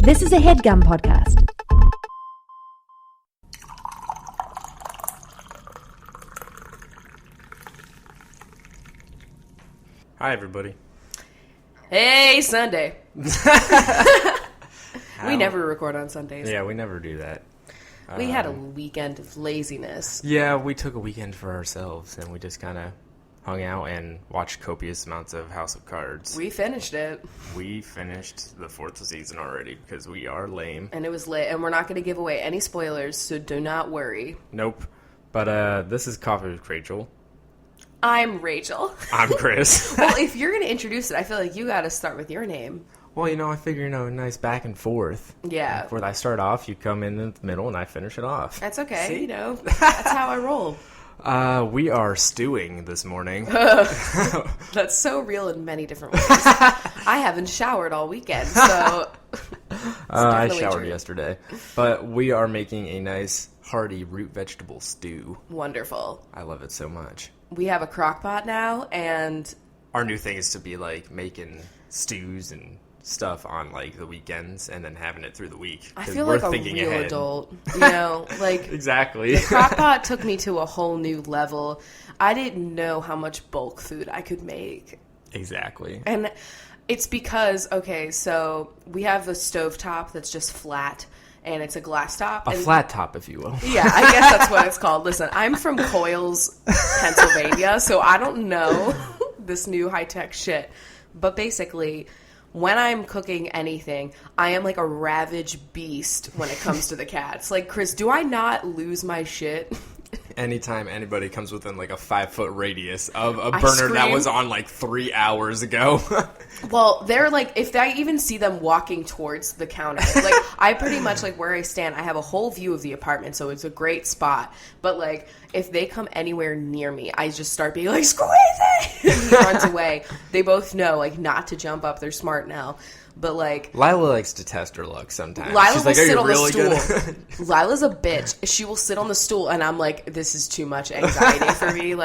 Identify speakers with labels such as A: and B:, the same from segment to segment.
A: This is a HeadGum podcast.
B: Hi, everybody.
C: Hey, Sunday. We never record on Sundays.
B: Yeah, we never do that.
C: We had a weekend of laziness.
B: Yeah, we took a weekend for ourselves, and we just kind of hung out and watched copious amounts of House of Cards.
C: We finished it.
B: We finished the 4th season already because we are lame.
C: And it was lit, and we're not going to give away any spoilers, so do not worry.
B: Nope. But this is Coffee with Rachel.
C: I'm Rachel.
B: I'm Chris.
C: Well, if you're going to introduce it, I feel like you got to start with your name.
B: Well, I figure, nice back and forth.
C: Yeah.
B: Before I start off, you come in the middle, and I finish it off.
C: That's okay.
B: See?
C: That's how I roll.
B: We are stewing this morning.
C: That's so real in many different ways. I haven't showered all weekend, so...
B: I showered yesterday. But we are making a nice, hearty root vegetable stew.
C: Wonderful.
B: I love it so much.
C: We have a crock pot now, and...
B: Our new thing is to be, making stews and stuff on, the weekends and then having it through the week.
C: I feel like a real
B: ahead.
C: Adult.
B: Exactly.
C: The crock pot took me to a whole new level. I didn't know how much bulk food I could make.
B: Exactly.
C: And it's because, so we have a stovetop that's just flat, and it's a glass top.
B: A flat top, if you will.
C: Yeah, I guess that's what it's called. Listen, I'm from Coyles, Pennsylvania, so I don't know this new high-tech shit. But basically, when I'm cooking anything, I am like a ravaged beast when it comes to the cats. Chris, do I not lose my shit?
B: Anytime anybody comes within a 5-foot radius of a burner that was on 3 hours ago.
C: Well, they're if I even see them walking towards the counter, I pretty much where I stand, I have a whole view of the apartment, so it's a great spot. But if they come anywhere near me, I just start being squeeze it! And he runs away. They both know not to jump up. They're smart now. But
B: Lila likes to test her luck sometimes.
C: Lila
B: She's
C: will sit on
B: really
C: the stool. Lila's a bitch. She will sit on the stool, and I'm this is too much anxiety for me.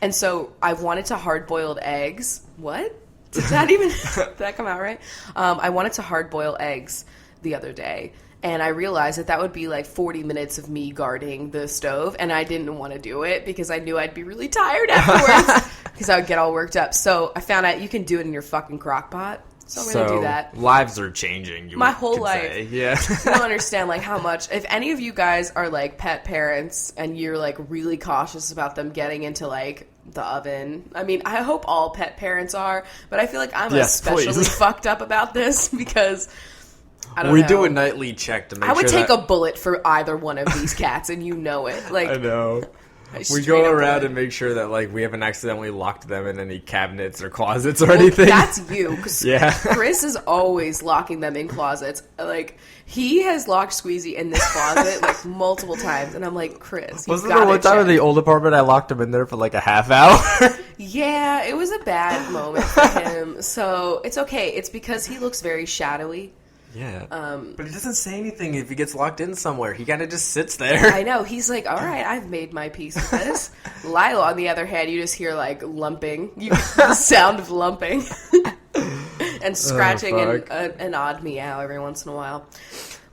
C: And so I wanted to hard-boiled eggs. What? Did that come out right? I wanted to hard-boil eggs the other day, and I realized that would be 40 minutes of me guarding the stove, and I didn't want to do it because I knew I'd be really tired afterwards because I would get all worked up. So I found out you can do it in your fucking crock pot. So I'm going to do that.
B: Lives are changing.
C: My whole life.
B: Say. Yeah.
C: You don't understand how much. If any of you guys are pet parents and you're really cautious about them getting into the oven. I mean, I hope all pet parents are, but I feel I'm especially fucked up about this because I don't know.
B: We do a nightly check to make sure
C: I would take a bullet for either one of these cats, and you know it.
B: I know. We go around and make sure that we haven't accidentally locked them in any cabinets or closets or anything.
C: That's you, because
B: yeah.
C: Chris is always locking them in closets. He has locked Squeezy in this closet multiple times, and I'm Chris,
B: wasn't there one time in the old apartment I locked him in there for a half hour?
C: Yeah, it was a bad moment for him. So it's okay. It's because he looks very shadowy.
B: Yeah. But he doesn't say anything if he gets locked in somewhere. He kind of just sits there.
C: I know. He's all right, I've made my peace with this. Lila, on the other hand, you just hear, lumping. The sound of lumping. And scratching and an odd meow every once in a while.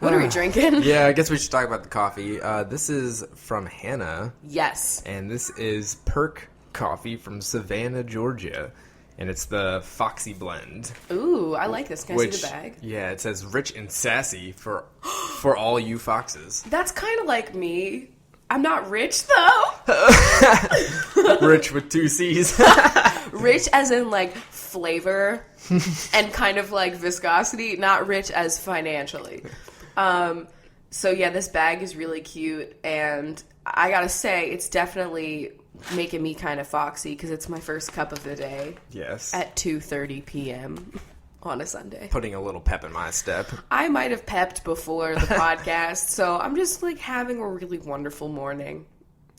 C: What are we drinking?
B: Yeah, I guess we should talk about the coffee. This is from Hannah.
C: Yes.
B: And this is Perk Coffee from Savannah, Georgia. And it's the Foxy Blend.
C: Ooh, I like this. Can I see the bag?
B: Yeah, it says rich and sassy for all you foxes.
C: That's kind of like me. I'm not rich, though.
B: Rich with 2 C's.
C: Rich as in, flavor and kind of, viscosity. Not rich as financially. So, yeah, this bag is really cute. And I gotta say, it's definitely making me kind of foxy because it's my first cup of the day.
B: Yes.
C: At 2:30 p.m. on a Sunday.
B: Putting a little pep in my step.
C: I might have pepped before the podcast, so I'm just having a really wonderful morning,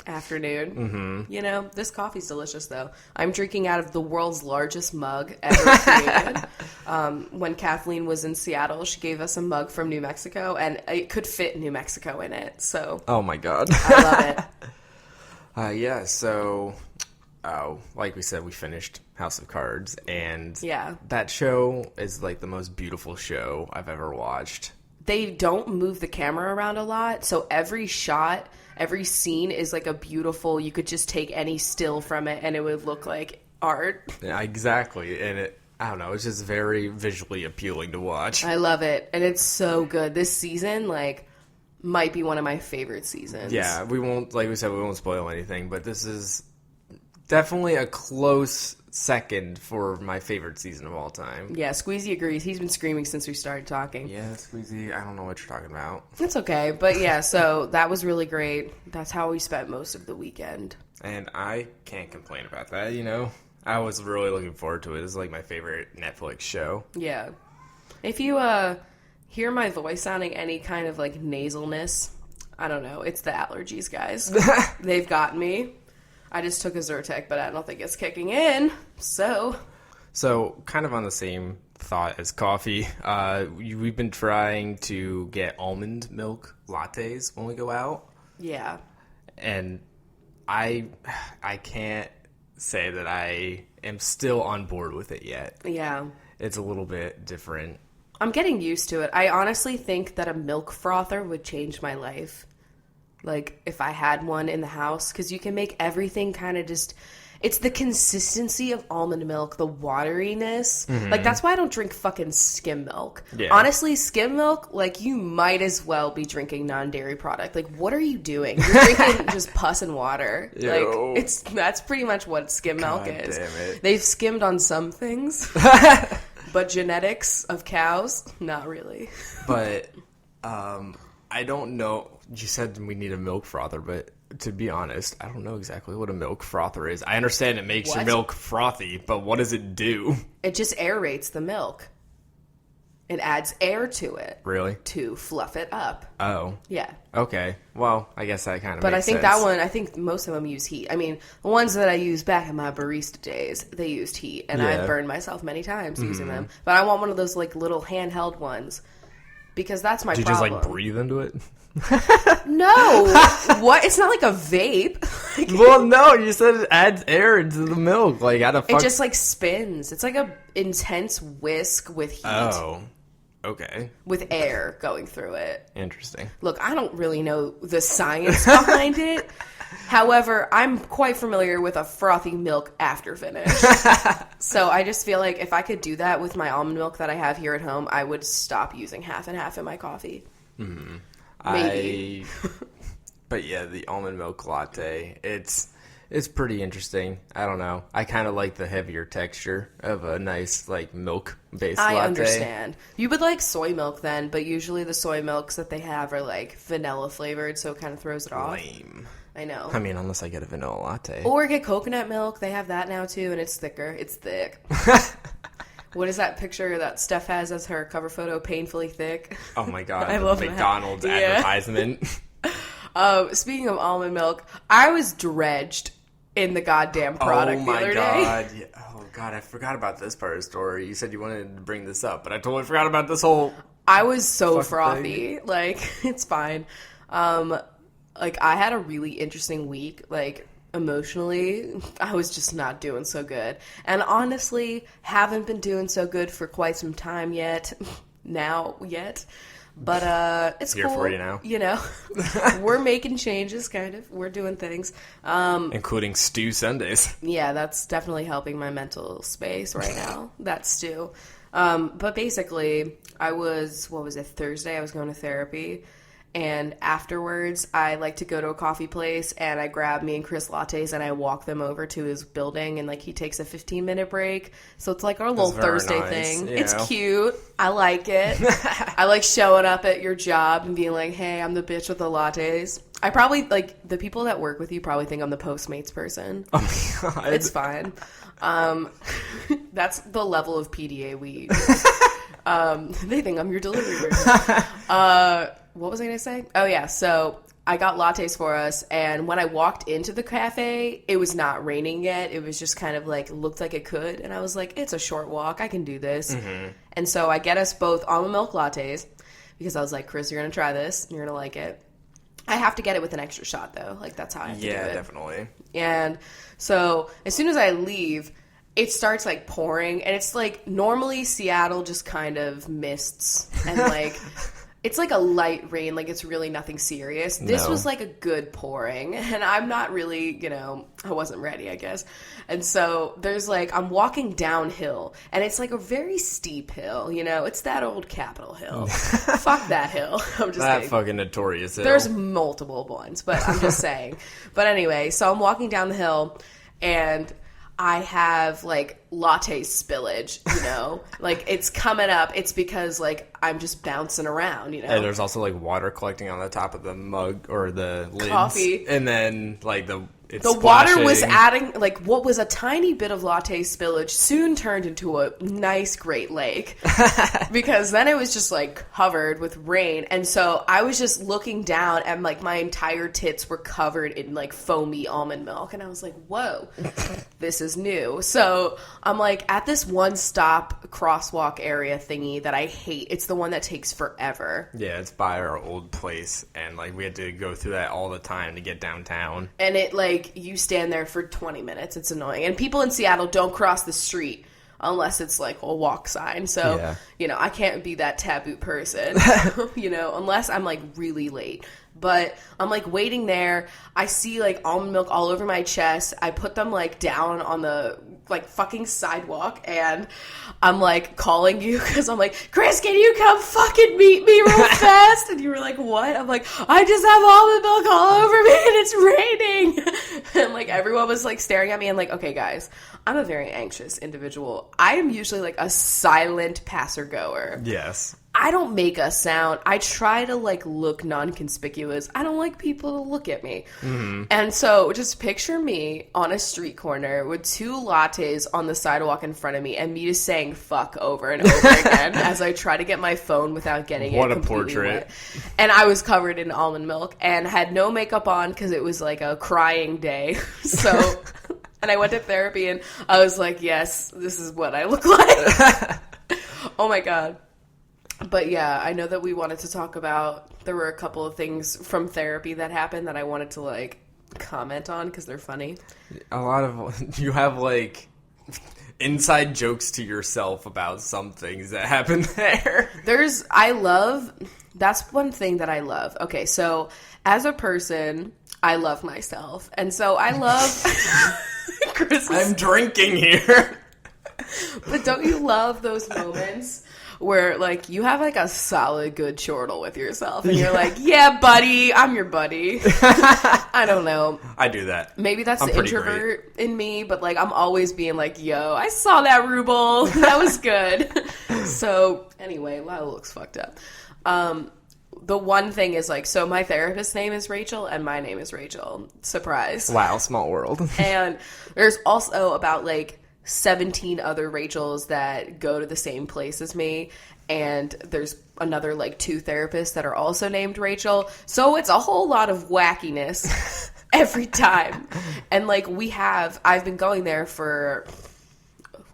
C: afternoon. Mm-hmm. This coffee's delicious though. I'm drinking out of the world's largest mug ever created. When Kathleen was in Seattle, she gave us a mug from New Mexico, and it could fit New Mexico in it. So.
B: Oh my God.
C: I love it.
B: Yeah, so like we said, we finished House of Cards, and
C: yeah,
B: that show is like the most beautiful show I've ever watched.
C: they don't move the camera around a lot. So every shot, every scene is like a beautiful, you could just take any still from it and it would look like art.
B: Yeah, exactly. And I don't know, it's just very visually appealing to watch.
C: I love it. And it's so good. This season, like, might be one of my favorite seasons.
B: Yeah, we won't, like we said, we won't spoil anything, but this is definitely a close second for my favorite season of all time.
C: Yeah, Squeezy agrees. He's been screaming since we started talking.
B: Yeah, Squeezy, I don't know what you're talking about.
C: It's okay. But yeah, so that was really great. That's how we spent most of the weekend.
B: And I can't complain about that, you know? I was really looking forward to it. It's like my favorite Netflix show.
C: Yeah. If you hear my voice sounding any kind of like nasalness, I don't know. It's the allergies, guys. They've got me. I just took a Zyrtec, but I don't think it's kicking in. So
B: kind of on the same thought as coffee, we've been trying to get almond milk lattes when we go out.
C: Yeah.
B: And I can't say that I am still on board with it yet.
C: Yeah.
B: It's a little bit different.
C: I'm getting used to it. I honestly think that a milk frother would change my life. Like, if I had one in the house, because you can make everything kind of just... It's the consistency of almond milk, the wateriness. Mm-hmm. Like, that's why I don't drink fucking skim milk. Yeah. Honestly, skim milk, like, you might as well be drinking non-dairy product. Like, what are you doing? You're drinking just pus and water.
B: Yo.
C: Like, that's pretty much what skim milk is.
B: Damn it.
C: They've skimmed on some things. But genetics of cows, not really.
B: But, I don't know... You said we need a milk frother, but to be honest, I don't know exactly what a milk frother is. I understand it makes your milk frothy, but what does it do?
C: It just aerates the milk. It adds air to it.
B: Really?
C: To fluff it up.
B: Oh.
C: Yeah.
B: Okay. Well, I guess that kind of makes sense.
C: But I think that one, I think most of them use heat. I mean, the ones that I used back in my barista days, they used heat. And I burned myself many times using them. But I want one of those, like, little handheld ones. Because that's my problem.
B: Did you just, like, breathe into it?
C: No. What? It's not like a vape.
B: Well, no, you said it adds air into the milk. Like, how the fuck?
C: It just, like, spins. It's like a intense whisk with heat.
B: Oh. Okay.
C: With air going through it.
B: Interesting.
C: Look, I don't really know the science behind it. However, I'm quite familiar with a frothy milk after finish. So I just feel like if I could do that with my almond milk that I have here at home, I would stop using half and half in my coffee.
B: Mm-hmm.
C: Maybe.
B: But yeah, the almond milk latte, it's pretty interesting. I don't know. I kind of like the heavier texture of a nice, like, milk-based latte.
C: I understand. You would like soy milk then, but usually the soy milks that they have are, like, vanilla flavored, so it kind of throws it off.
B: Lame.
C: I know.
B: I mean, unless I get a vanilla latte.
C: Or get coconut milk. They have that now, too, and it's thicker. It's thick. What is that picture that Steph has as her cover photo? Painfully thick.
B: Oh my god!
C: I
B: the
C: love
B: McDonald's
C: that.
B: advertisement.
C: Speaking of almond milk, I was drenched in the goddamn product the other day.
B: Yeah. Oh god, I forgot about this part of the story. You said you wanted to bring this up, but I totally forgot about this whole.
C: I was so
B: thing.
C: frothy. Like, it's fine. Like, I had a really interesting week. Like, emotionally, I was just not doing so good. And honestly, haven't been doing so good for quite some time yet. But it's
B: here
C: cool.
B: for you now.
C: You know, we're making changes, kind of. We're doing things.
B: Including stew Sundays.
C: Yeah, that's definitely helping my mental space right now. That stew. But basically, Thursday, I was going to therapy. And afterwards, I like to go to a coffee place and I grab me and Chris lattes and I walk them over to his building and, like, he takes a 15-minute break. So it's like our little Thursday thing.
B: Yeah.
C: It's cute. I like it. I like showing up at your job and being like, hey, I'm the bitch with the lattes. I probably, like, the people that work with you probably think I'm the Postmates person.
B: Oh my god.
C: It's fine. That's the level of PDA we use. They think I'm your delivery person. What was I going to say? Oh, yeah. So I got lattes for us. And when I walked into the cafe, it was not raining yet. It was just kind of like, looked like it could. And I was like, it's a short walk. I can do this. Mm-hmm. And so I get us both almond milk lattes because I was like, Chris, you're going to try this. You're going to like it. I have to get it with an extra shot, though. Like, that's how I have to do it.
B: Yeah, definitely.
C: And so as soon as I leave, it starts, like, pouring. And it's like, normally Seattle just kind of mists and, like... it's like a light rain, like it's really nothing serious. This was like a good pouring, and I'm not really, I wasn't ready, I guess. And so there's like, I'm walking downhill, and it's like a very steep hill, it's that old Capitol Hill. Fuck that hill. I'm just
B: that
C: kidding.
B: Fucking notorious hill.
C: There's multiple ones, but I'm just saying. But anyway, so I'm walking down the hill, and I have like latte spillage, like it's coming up. It's because like I'm just bouncing around,
B: And there's also like water collecting on the top of the mug or the lids.
C: Coffee.
B: And then like the
C: water was adding, like what was a tiny bit of latte spillage soon turned into a nice Great Lake because then it was just like covered with rain. And so I was just looking down and like my entire tits were covered in like foamy almond milk. And I was like, whoa, this is new. So I'm like at this one stop crosswalk area thingy that I hate. It's the one that takes forever.
B: Yeah, it's by our old place. And like we had to go through that all the time to get downtown.
C: And it like, you stand there for 20 minutes. It's annoying. And people in Seattle don't cross the street unless it's like a walk sign. So, I can't be that taboo person, unless I'm like really late. But I'm like waiting there. I see like almond milk all over my chest. I put them like down on the like fucking sidewalk and I'm like calling you because I'm like, Chris, can you come fucking meet me real fast? And you were like, what? I'm like, I just have almond milk all over me and it's raining. And like everyone was like staring at me and like, okay guys, I'm a very anxious individual. I am usually like a silent passer goer.
B: Yes.
C: I don't make a sound. I try to like look non-conspicuous. I don't like people to look at me. Mm-hmm. And so just picture me on a street corner with 2 lattes on the sidewalk in front of me and me just saying fuck over and over again as I try to get my phone without getting it completely
B: portrait.
C: wet. And I was covered in almond milk and had no makeup on because it was like a crying day. So, and I went to therapy and I was like, yes, this is what I look like. Oh my God. But yeah, I know that we wanted to talk about, there were a couple of things from therapy that happened that I wanted to like comment on because they're funny.
B: A lot of, you have like inside jokes to yourself about some things that happened there. That's one thing that I love. Okay, so as a person, I love myself. And so I love Chris. I'm drinking here.
C: But don't you love those moments where like you have like a solid good chortle with yourself and you're like, yeah buddy, I'm your buddy. I don't know,
B: I do that.
C: Maybe that's the introvert in me, but like I'm always being like, yo, I saw that ruble, that was good. So anyway, wow, it looks fucked up. The one thing is like, so my therapist's name is Rachel and my name is Rachel. Surprise.
B: Wow, small world.
C: And there's also about like 17 other Rachels that go to the same place as me, and there's another like 2 therapists that are also named Rachel, so it's a whole lot of wackiness every time. And like I've been going there for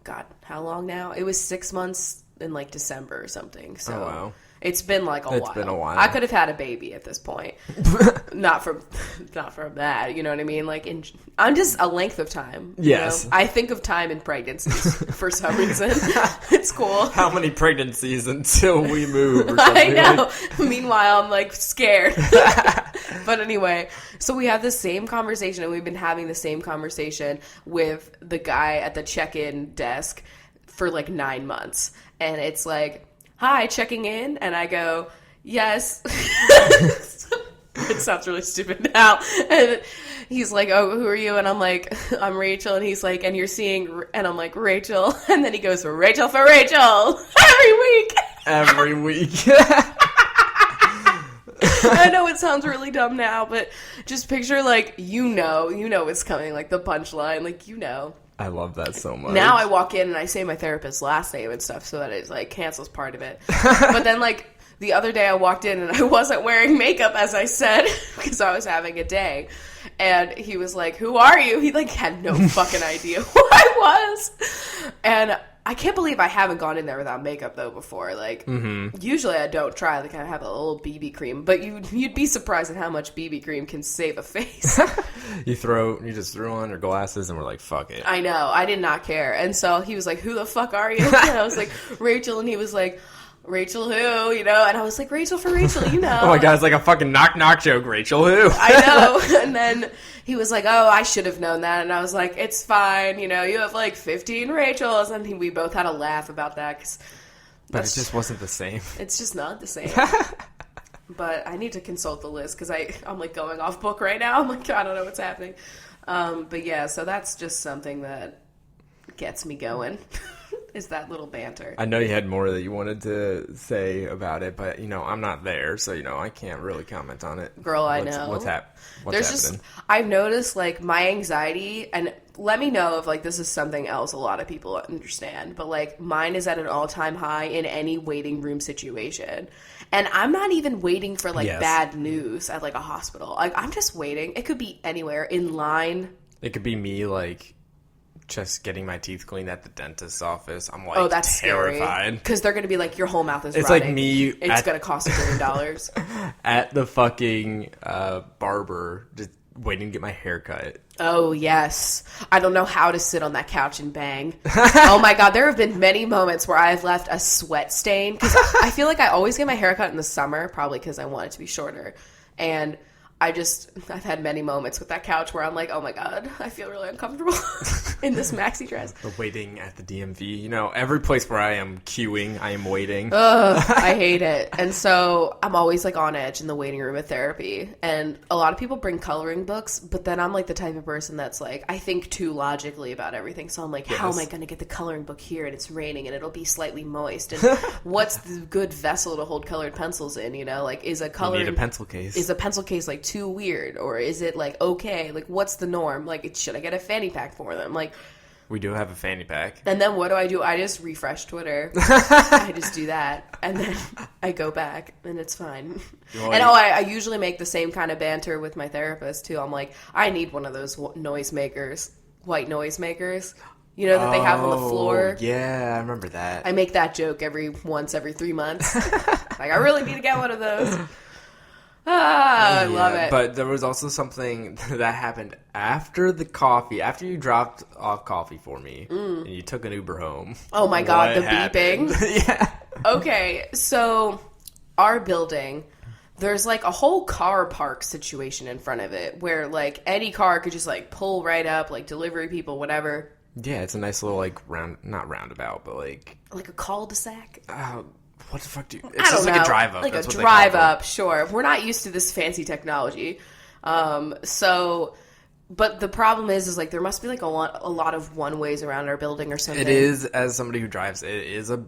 C: God, how long now? It was 6 months in like December or something. So
B: wow.
C: It's been like
B: It's been a while.
C: I could have had a baby at this point. not from that, you know what I mean? Like I'm just a length of time.
B: Yes.
C: You know? I think of time in pregnancies for some reason. It's cool.
B: How many pregnancies until we move or something?
C: I know. Meanwhile, I'm like scared. But anyway, so we have the same conversation, and we've been having the same conversation with the guy at the check-in desk for like 9 months. And it's like, hi, checking in? And I go, yes. It sounds really stupid now. And he's like, oh, who are you? And I'm like, I'm Rachel. And he's like, and you're seeing, and I'm like, Rachel. And then he goes, Rachel for Rachel. Every week.
B: Every week.
C: I know it sounds really dumb now, but just picture like, you know it's coming, like the punchline, like,
B: I love that so much.
C: Now I walk in and I say my therapist's last name and stuff so that it like cancels part of it. But then like the other day I walked in and I wasn't wearing makeup, as I said, because I was having a day. And he was like, who are you? He like had no fucking idea who I was. And I can't believe I haven't gone in there without makeup though before. Like usually I don't try. Like I have a little BB cream, but you'd be surprised at how much BB cream can save a face.
B: You just threw on your glasses and we're like, fuck it.
C: I know. I did not care. And so he was like, who the fuck are you? And I was like, Rachel. And he was like, Rachel who, you know? And I was like, Rachel for Rachel, you know.
B: Oh my God, it's like a fucking knock-knock joke, Rachel who?
C: I know. And then he was like, oh, I should have known that. And I was like, it's fine, you know, you have like 15 Rachels. And we both had a laugh about that.
B: But it just wasn't the same.
C: It's just not the same. But I need to consult the list because I'm like going off book right now. I'm like, I don't know what's happening. But yeah, so that's just something that gets me going. Is that little banter.
B: I know you had more that you wanted to say about it, but, you know, I'm not there, so, you know, I can't really comment on it.
C: Girl, I know.
B: What's happening?
C: I've noticed, like, my anxiety, and let me know if, like, this is something else a lot of people understand, but, like, mine is at an all-time high in any waiting room situation. And I'm not even waiting for, like, bad news at, like, a hospital. Like, I'm just waiting. It could be anywhere, in line.
B: It could be me, like, just getting my teeth cleaned at the dentist's office. I'm like,
C: that's
B: terrified.
C: Because they're going to be like, your whole mouth is
B: It's
C: rotting.
B: like me.
C: It's going to cost $1 billion.
B: At the fucking barber, just waiting to get my hair cut.
C: Oh, yes. I don't know how to sit on that couch and bang. Oh, my God. There have been many moments where I've left a sweat stain. Because I feel like I always get my hair cut in the summer, probably because I want it to be shorter. And I've had many moments with that couch where I'm like, oh my God, I feel really uncomfortable in this maxi dress.
B: Or waiting at the DMV. You know, every place where I am queuing, I am waiting.
C: Ugh, I hate it. And so I'm always like on edge in the waiting room at therapy. And a lot of people bring coloring books, but then I'm like the type of person that's like, I think too logically about everything. So I'm like, how am I going to get the coloring book here and it's raining and it'll be slightly moist? And what's the good vessel to hold colored pencils in? You know, like, is a coloring...
B: You need a pencil case.
C: Is a pencil case like too weird, or is it like okay, like what's the norm? Like, should I get a fanny pack for them? Like,
B: we do have a fanny pack.
C: And then what do? I just refresh Twitter. I just do that, and then I go back, and it's fine. I usually make the same kind of banter with my therapist too. I'm like, I need one of those white noise makers, you know, that they have on the floor.
B: Yeah, I remember that.
C: I make that joke every 3 months. Like, I really need to get one of those. I love it.
B: But there was also something that happened after the coffee, after you dropped off coffee for me, and you took an Uber home.
C: Oh my God, the
B: happened?
C: beeping.
B: Yeah.
C: Okay, so our building, there's like a whole car park situation in front of it where like any car could just like pull right up, like delivery people, whatever.
B: Yeah, it's a nice little like not roundabout, but like
C: a cul-de-sac.
B: What the fuck do you...
C: It's just
B: like a drive up.
C: Like a drive up, sure. We're not used to this fancy technology. But the problem is like there must be like a lot of one ways around our building or something.
B: It is, as somebody who drives, it is a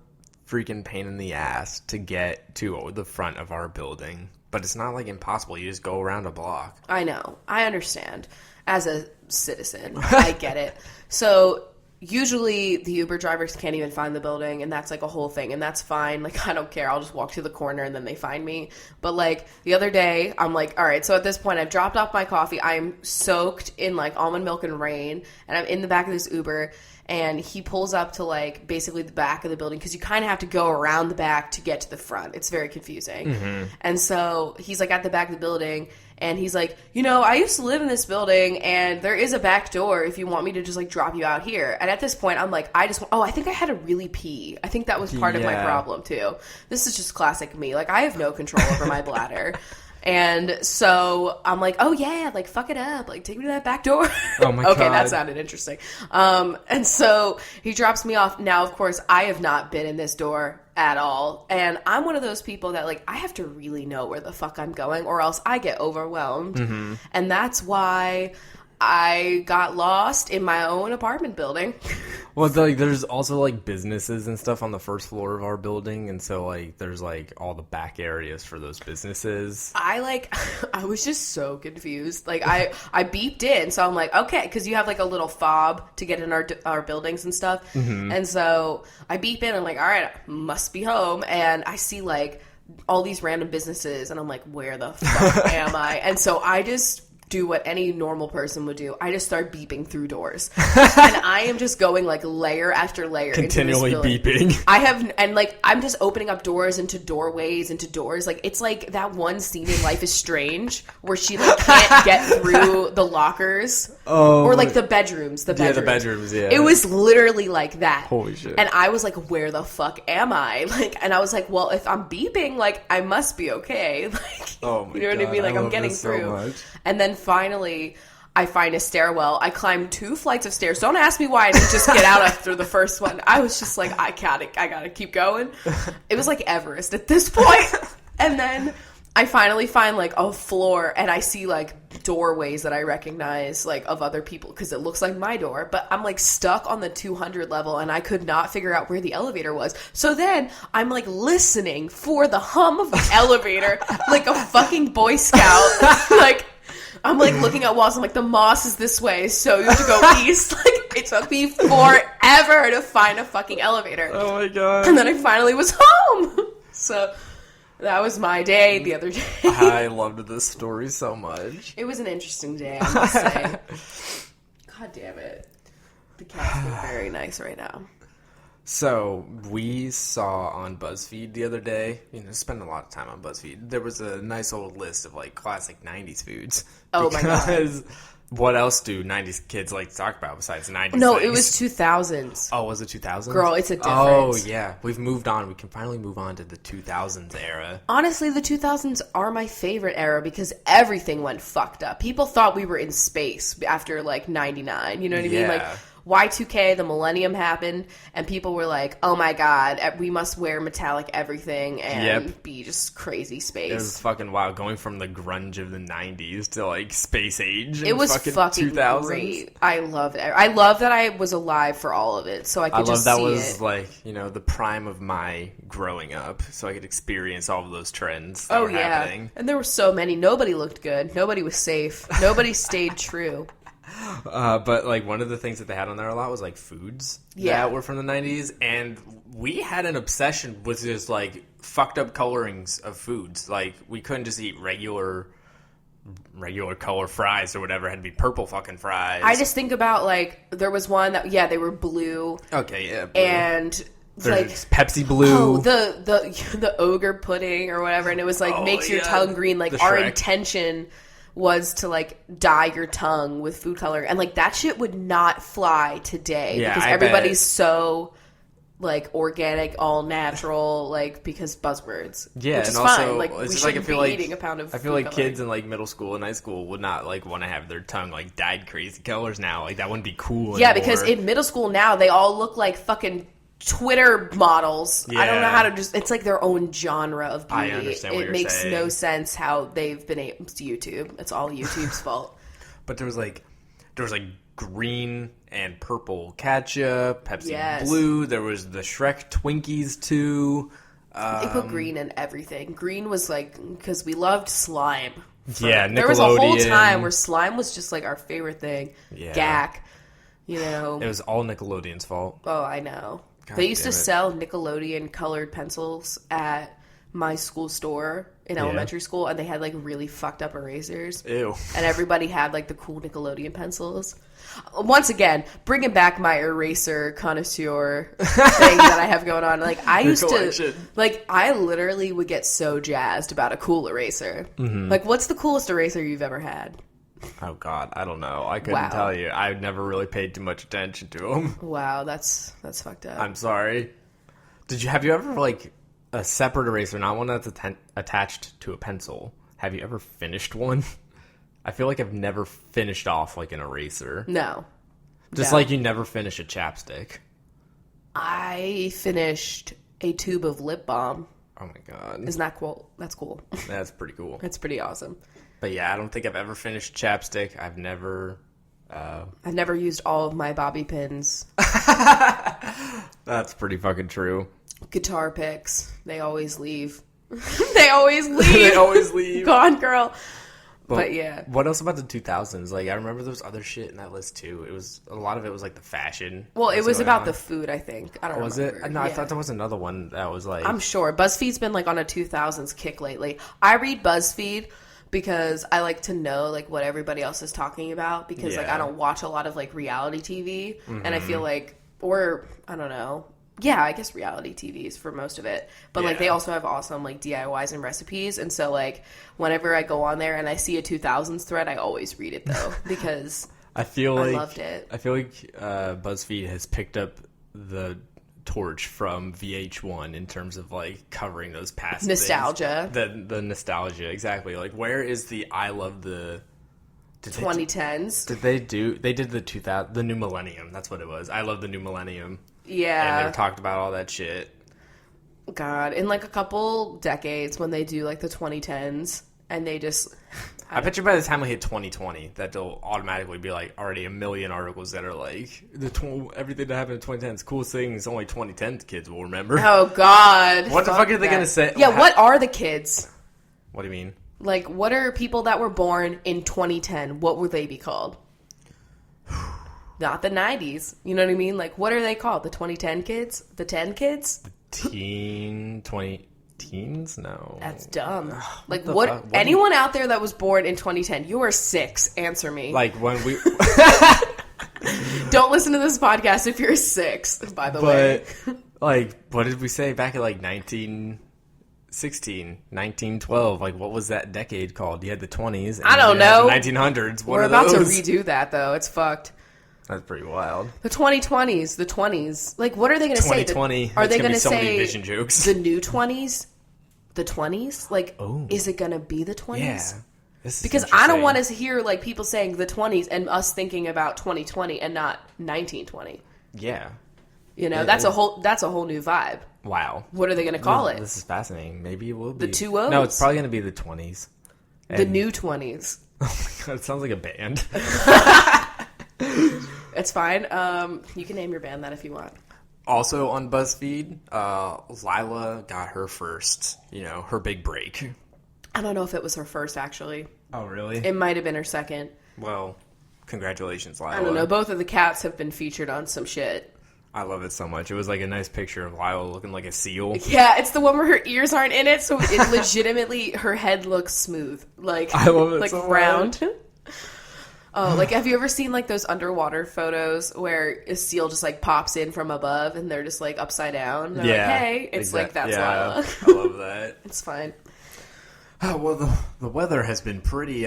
B: freaking pain in the ass to get to the front of our building. But it's not like impossible. You just go around a block.
C: I know. I understand. As a citizen, I get it. So... usually the Uber drivers can't even find the building, and that's like a whole thing, and that's fine. Like, I don't care. I'll just walk to the corner and then they find me. But like the other day, I'm like, all right, so at this point I've dropped off my coffee. I'm soaked in like almond milk and rain, and I'm in the back of this Uber, and he pulls up to like basically the back of the building because you kind of have to go around the back to get to the front. It's very confusing. Mm-hmm. And so he's like at the back of the building, and he's like, you know, I used to live in this building, and there is a back door if you want me to just, like, drop you out here. And at this point, I'm like, I think I had to really pee. I think that was part of my problem, too. This is just classic me. Like, I have no control over my bladder. And so I'm like, oh, yeah, like, fuck it up. Like, take me to that back door.
B: Oh, my God.
C: Okay, that sounded interesting. And so he drops me off. Now, of course, I have not been in this door at all. And I'm one of those people that, like, I have to really know where the fuck I'm going or else I get overwhelmed. Mm-hmm. And that's why I got lost in my own apartment building.
B: Well, like, there's also, like, businesses and stuff on the first floor of our building, and so, like, there's, like, all the back areas for those businesses.
C: I was just so confused. Like, I beeped in, so I'm like, okay, because you have, like, a little fob to get in our buildings and stuff, mm-hmm. And so I beep in, I'm like, all right, I must be home, and I see, like, all these random businesses, and I'm like, where the fuck am I? And so I just do what any normal person would do. I just start beeping through doors. And I am just going like layer after layer.
B: Continually beeping.
C: I'm just opening up doors into doorways, into doors. Like, it's like that one scene in Life is Strange where she like can't get through the lockers. Or like the bedrooms.
B: Yeah, the bedrooms, yeah.
C: It was literally like that.
B: Holy shit.
C: And I was like, where the fuck am I? Like, and I was like, well, if I'm beeping, like, I must be okay. Like,
B: oh my
C: you know what I mean? Like, I'm getting through.
B: So much.
C: And then finally, I find a stairwell. I climbed 2 flights of stairs. Don't ask me why I didn't just get out after the first one. I was just like, I gotta keep going. It was like Everest at this point. And then I finally find like a floor, and I see like doorways that I recognize like of other people because it looks like my door, but I'm like stuck on the 200 level and I could not figure out where the elevator was. So then I'm like listening for the hum of the elevator like a fucking Boy Scout. Like I'm like looking at walls. I'm like, the moss is this way, so you have to go east. Like it took me forever to find a fucking elevator.
B: Oh my god.
C: And then I finally was home. So that was my day the other day.
B: I loved this story so much.
C: It was an interesting day, I must say. God damn it. The cat's being very nice right now.
B: So, we saw on BuzzFeed the other day, spend a lot of time on BuzzFeed, there was a nice old list of, like, classic 90s foods.
C: Oh, my God.
B: Because what else do 90s kids like to talk about besides 90s
C: No,
B: things?
C: it was 2000s.
B: Oh, was it 2000s?
C: Girl, it's a difference.
B: Oh, yeah. We've moved on. We can finally move on to the 2000s era.
C: Honestly, the 2000s are my favorite era because everything went fucked up. People thought we were in space after, like, 99. You know what I mean? Like, Y2K, the millennium happened, and people were like, oh my god, we must wear metallic everything and be just crazy space.
B: It was fucking wild, going from the grunge of the 90s to, like, space age.
C: It was fucking 2000s. Great. I love it. I love that I was alive for all of it, so I could just see it. I love that was,
B: like, the prime of my growing up, so I could experience all of those trends that were happening.
C: And there were so many. Nobody looked good. Nobody was safe. Nobody stayed true.
B: But like one of the things that they had on there a lot was like foods that were from the 90s, and we had an obsession with just like fucked up colorings of foods. Like we couldn't just eat regular color fries or whatever. It had to be purple fucking fries.
C: I just think about like there was one that they were blue.
B: Okay, yeah, blue.
C: And
B: there's like Pepsi Blue.
C: Oh, the ogre pudding or whatever, and it was like makes your tongue green. Like our intention was to like dye your tongue with food color, and like that shit would not fly today because everybody's so like organic, all natural, like because buzzwords. Yeah, which is and fine. Also, like we shouldn't be eating a pound of.
B: I feel like kids in like middle school and high school would not like want to have their tongue like dyed crazy colors now. Like that wouldn't be cool.
C: Yeah,
B: anymore.
C: Because in middle school now they all look like fucking Twitter models. I don't know how to it's like their own genre of beauty.
B: I understand what
C: it
B: you're
C: makes
B: saying.
C: No sense how they've been able to YouTube. It's all YouTube's fault.
B: But there was like green and purple ketchup, Pepsi Blue. There was the Shrek Twinkies too.
C: They put green in everything. Green was like because we loved slime.
B: Nickelodeon.
C: There was a whole time where slime was just like our favorite thing. Yeah. Gak. It
B: was all Nickelodeon's fault.
C: Oh, I know. They used to sell Nickelodeon colored pencils at my school store in elementary school, and they had like really fucked up erasers.
B: Ew.
C: And everybody had like the cool Nickelodeon pencils. Once again, bringing back my eraser connoisseur thing that I have going on. Like I used to, like I literally would get so jazzed about a cool eraser. Mm-hmm. Like, what's the coolest eraser you've ever had?
B: Oh, God, I don't know. I couldn't tell you. I never really paid too much attention to them.
C: Wow, that's fucked up.
B: I'm sorry. Have you ever, like, a separate eraser, not one that's attached to a pencil, have you ever finished one? I feel like I've never finished off, like, an eraser.
C: No.
B: Just like you never finish a chapstick.
C: I finished a tube of lip balm.
B: Oh, my God.
C: Isn't that cool? That's cool.
B: That's pretty cool.
C: That's pretty awesome.
B: But yeah, I don't think I've ever finished chapstick. I've never
C: used all of my bobby pins.
B: That's pretty fucking true.
C: Guitar picks. They always leave. They always leave.
B: They always leave.
C: Gone, girl. But yeah.
B: What else about the 2000s? Like, I remember there was other shit in that list too. A lot of it was like the fashion.
C: Well, it was about the food, I think. I don't know.
B: Was it? No, I thought there was another one that was like.
C: I'm sure. BuzzFeed's been like on a 2000s kick lately. I read BuzzFeed because I like to know like what everybody else is talking about because like I don't watch a lot of like reality TV and I feel like I don't know. Yeah, I guess reality TV is for most of it. But like they also have awesome like DIYs and recipes, and so like whenever I go on there and I see a 2000s thread, I always read it though because
B: I feel like
C: loved it.
B: I feel like BuzzFeed has picked up the torch from VH1 in terms of like covering those past
C: nostalgia.
B: The nostalgia, exactly. Like, where is the I love the
C: 2010s?
B: They did the 2000 the new millennium. That's what it was. I love the new millennium.
C: Yeah.
B: And they talked about all that shit.
C: God, in like a couple decades when they do like the 2010s and they just...
B: I bet you by the time we hit 2020 that there'll automatically be like already a million articles that are like everything that happened in 2010s, coolest things only 2010 kids will remember.
C: Oh God.
B: What the fuck are they going to say?
C: Yeah, what are the kids?
B: What do you mean?
C: Like, what are people that were born in 2010? What would they be called? Not the 90s. You know what I mean? Like, what are they called? The 2010 kids? The 10 kids?
B: Teens? No.
C: That's dumb. Like, what anyone out there that was born in 2010, you are 6. Answer me.
B: Like, when we...
C: Don't listen to this podcast if you're 6, by the way.
B: Like, what did we say back at, like, 1916, 1912? Like, what was that decade called? You had the 20s. And
C: I don't know.
B: The 1900s.
C: We're about to redo that, though. It's fucked.
B: That's pretty wild.
C: The 2020s, the 20s. Like, what are they going to say?
B: 2020.
C: Are they going to
B: so
C: say
B: many vision jokes?
C: The new 20s? The 20s? Like, is it going to be the 20s?
B: Yeah.
C: Because I don't want to hear, like, people saying the 20s and us thinking about 2020 and not 1920.
B: Yeah.
C: You know, that's a whole new vibe.
B: Wow.
C: What are they going to call it?
B: This is fascinating. Maybe it will be.
C: The 2-0s?
B: No, it's probably going to be the 20s.
C: The new 20s.
B: Oh my God, it sounds like a band.
C: It's fine. You can name your band that if you want.
B: Also on BuzzFeed, Lila got her first, her big break.
C: I don't know if it was her first, actually.
B: Oh, really?
C: It might have been her second.
B: Well, congratulations, Lila.
C: I don't know. Both of the cats have been featured on some shit.
B: I love it so much. It was like a nice picture of Lila looking like a seal.
C: Yeah, it's the one where her ears aren't in it, so it legitimately, her head looks smooth. Like,
B: I love it
C: like
B: so
C: round. Oh, like, have you ever seen, like, those underwater photos where a seal just, like, pops in from above and they're just, like, upside down? They're like, hey, it's like, that's Lila.
B: I love that.
C: It's fine.
B: Oh, well, the weather has been pretty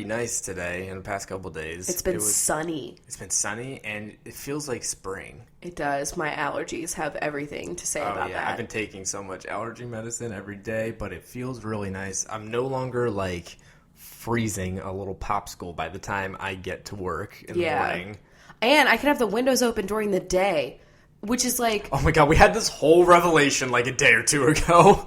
B: nice today in the past couple of days.
C: It's been sunny.
B: It's been sunny, and it feels like spring.
C: It does. My allergies have everything to say about that.
B: I've been taking so much allergy medicine every day, but it feels really nice. I'm no longer, like, freezing a little popsicle by the time I get to work in the morning.
C: And I can have the windows open during the day, which is like...
B: Oh my God, we had this whole revelation like a day or two ago.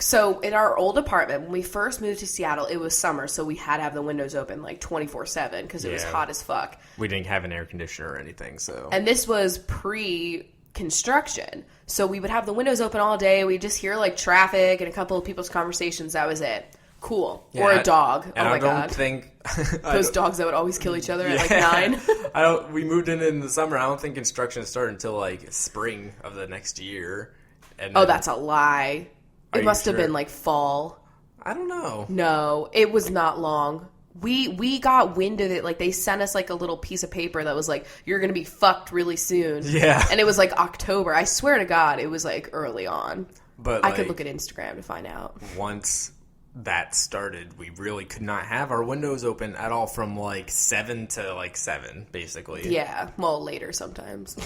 C: So in our old apartment, when we first moved to Seattle, it was summer, so we had to have the windows open like 24/7 because it was hot as fuck.
B: We didn't have an air conditioner or anything, so...
C: And this was pre-construction. So we would have the windows open all day. We'd just hear like traffic and a couple of people's conversations. That was it. Cool. Yeah, or a dog. Oh my God. I don't think... Those dogs that would always kill each other at like 9.
B: We moved in the summer. I don't think construction started until like spring of the next year. And
C: that's a lie. It must have been like fall.
B: I don't know.
C: No, it was not long. We got wind of it. Like, they sent us like a little piece of paper that was like, you're going to be fucked really soon.
B: Yeah.
C: And it was like October. I swear to God, it was like early on.
B: But
C: I could look at Instagram to find out.
B: Once that started, we really could not have our windows open at all from like 7 to like 7, basically.
C: Yeah. Well, later sometimes.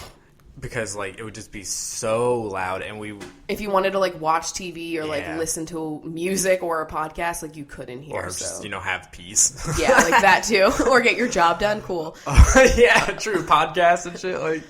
B: Because, like, it would just be so loud, and
C: if you wanted to, like, watch TV or, like, listen to music or a podcast, like, you couldn't hear.
B: Or just, have peace.
C: Yeah, like that, too. Or get your job done. Cool.
B: Yeah, true. Podcasts and shit, like.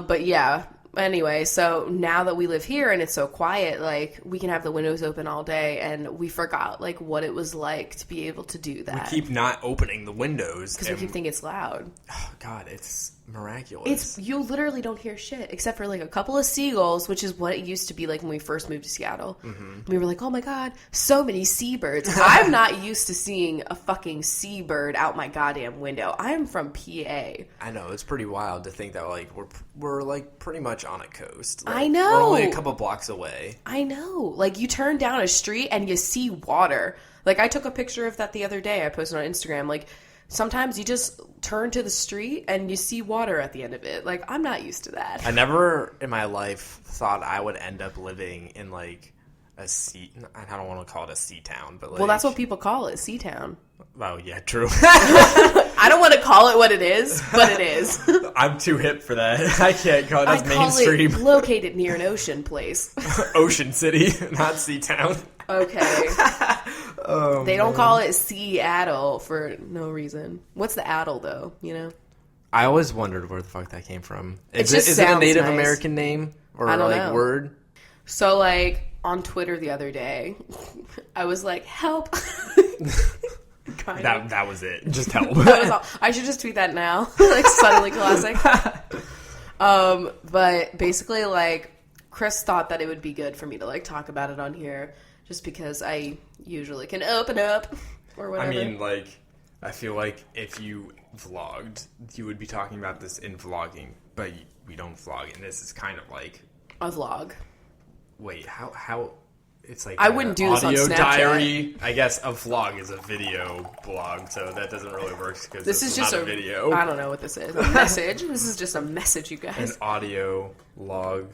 C: But, yeah. Anyway, so now that we live here and it's so quiet, like, we can have the windows open all day, and we forgot, like, what it was like to be able to do that.
B: We keep not opening the windows.
C: Because we keep thinking it's loud.
B: Oh, God, it's miraculous.
C: You literally don't hear shit, except for, like, a couple of seagulls, which is what it used to be like when we first moved to Seattle. Mm-hmm. We were like, oh, my God, so many seabirds. I'm not used to seeing a fucking seabird out my goddamn window. I'm from PA.
B: I know, it's pretty wild to think that, like, we're like, pretty much on a coast. Like,
C: I know.
B: We're only a couple blocks away.
C: I know. Like, you turn down a street and you see water. Like, I took a picture of that the other day. I posted on Instagram. Like, sometimes you just turn to the street and you see water at the end of it. Like, I'm not used to that.
B: I never in my life thought I would end up living in, like, a C. I don't want to call it a C town, but like,
C: well, that's what people call it, C town.
B: Oh yeah, true.
C: I don't want to call it what it is, but it is.
B: I'm too hip for that. I can't call it as mainstream.
C: It located near an ocean place.
B: Ocean City, not C town.
C: Okay. They don't call it Seattle for no reason. What's the Addle though? You know.
B: I always wondered where the fuck that came from. Is it a Native American name or
C: I don't
B: like
C: know.
B: word?
C: So like on Twitter the other day, I was like, "Help."
B: That was it. Just help.
C: That was all. I should just tweet that now. Like suddenly classic. But basically, like Chris thought that it would be good for me to like talk about it on here, just because I usually can open up or whatever.
B: I mean, like, I feel like if you vlogged, you would be talking about this in vlogging, but we don't vlog, and this is kind of like
C: a vlog.
B: Wait, how? It's like
C: I wouldn't do this on
B: audio
C: Snapchat.
B: Diary. I guess a vlog is a video blog, so that doesn't really work because
C: this is just
B: not a video.
C: I don't know what this is. A message. This is just a message, you guys.
B: An audio log.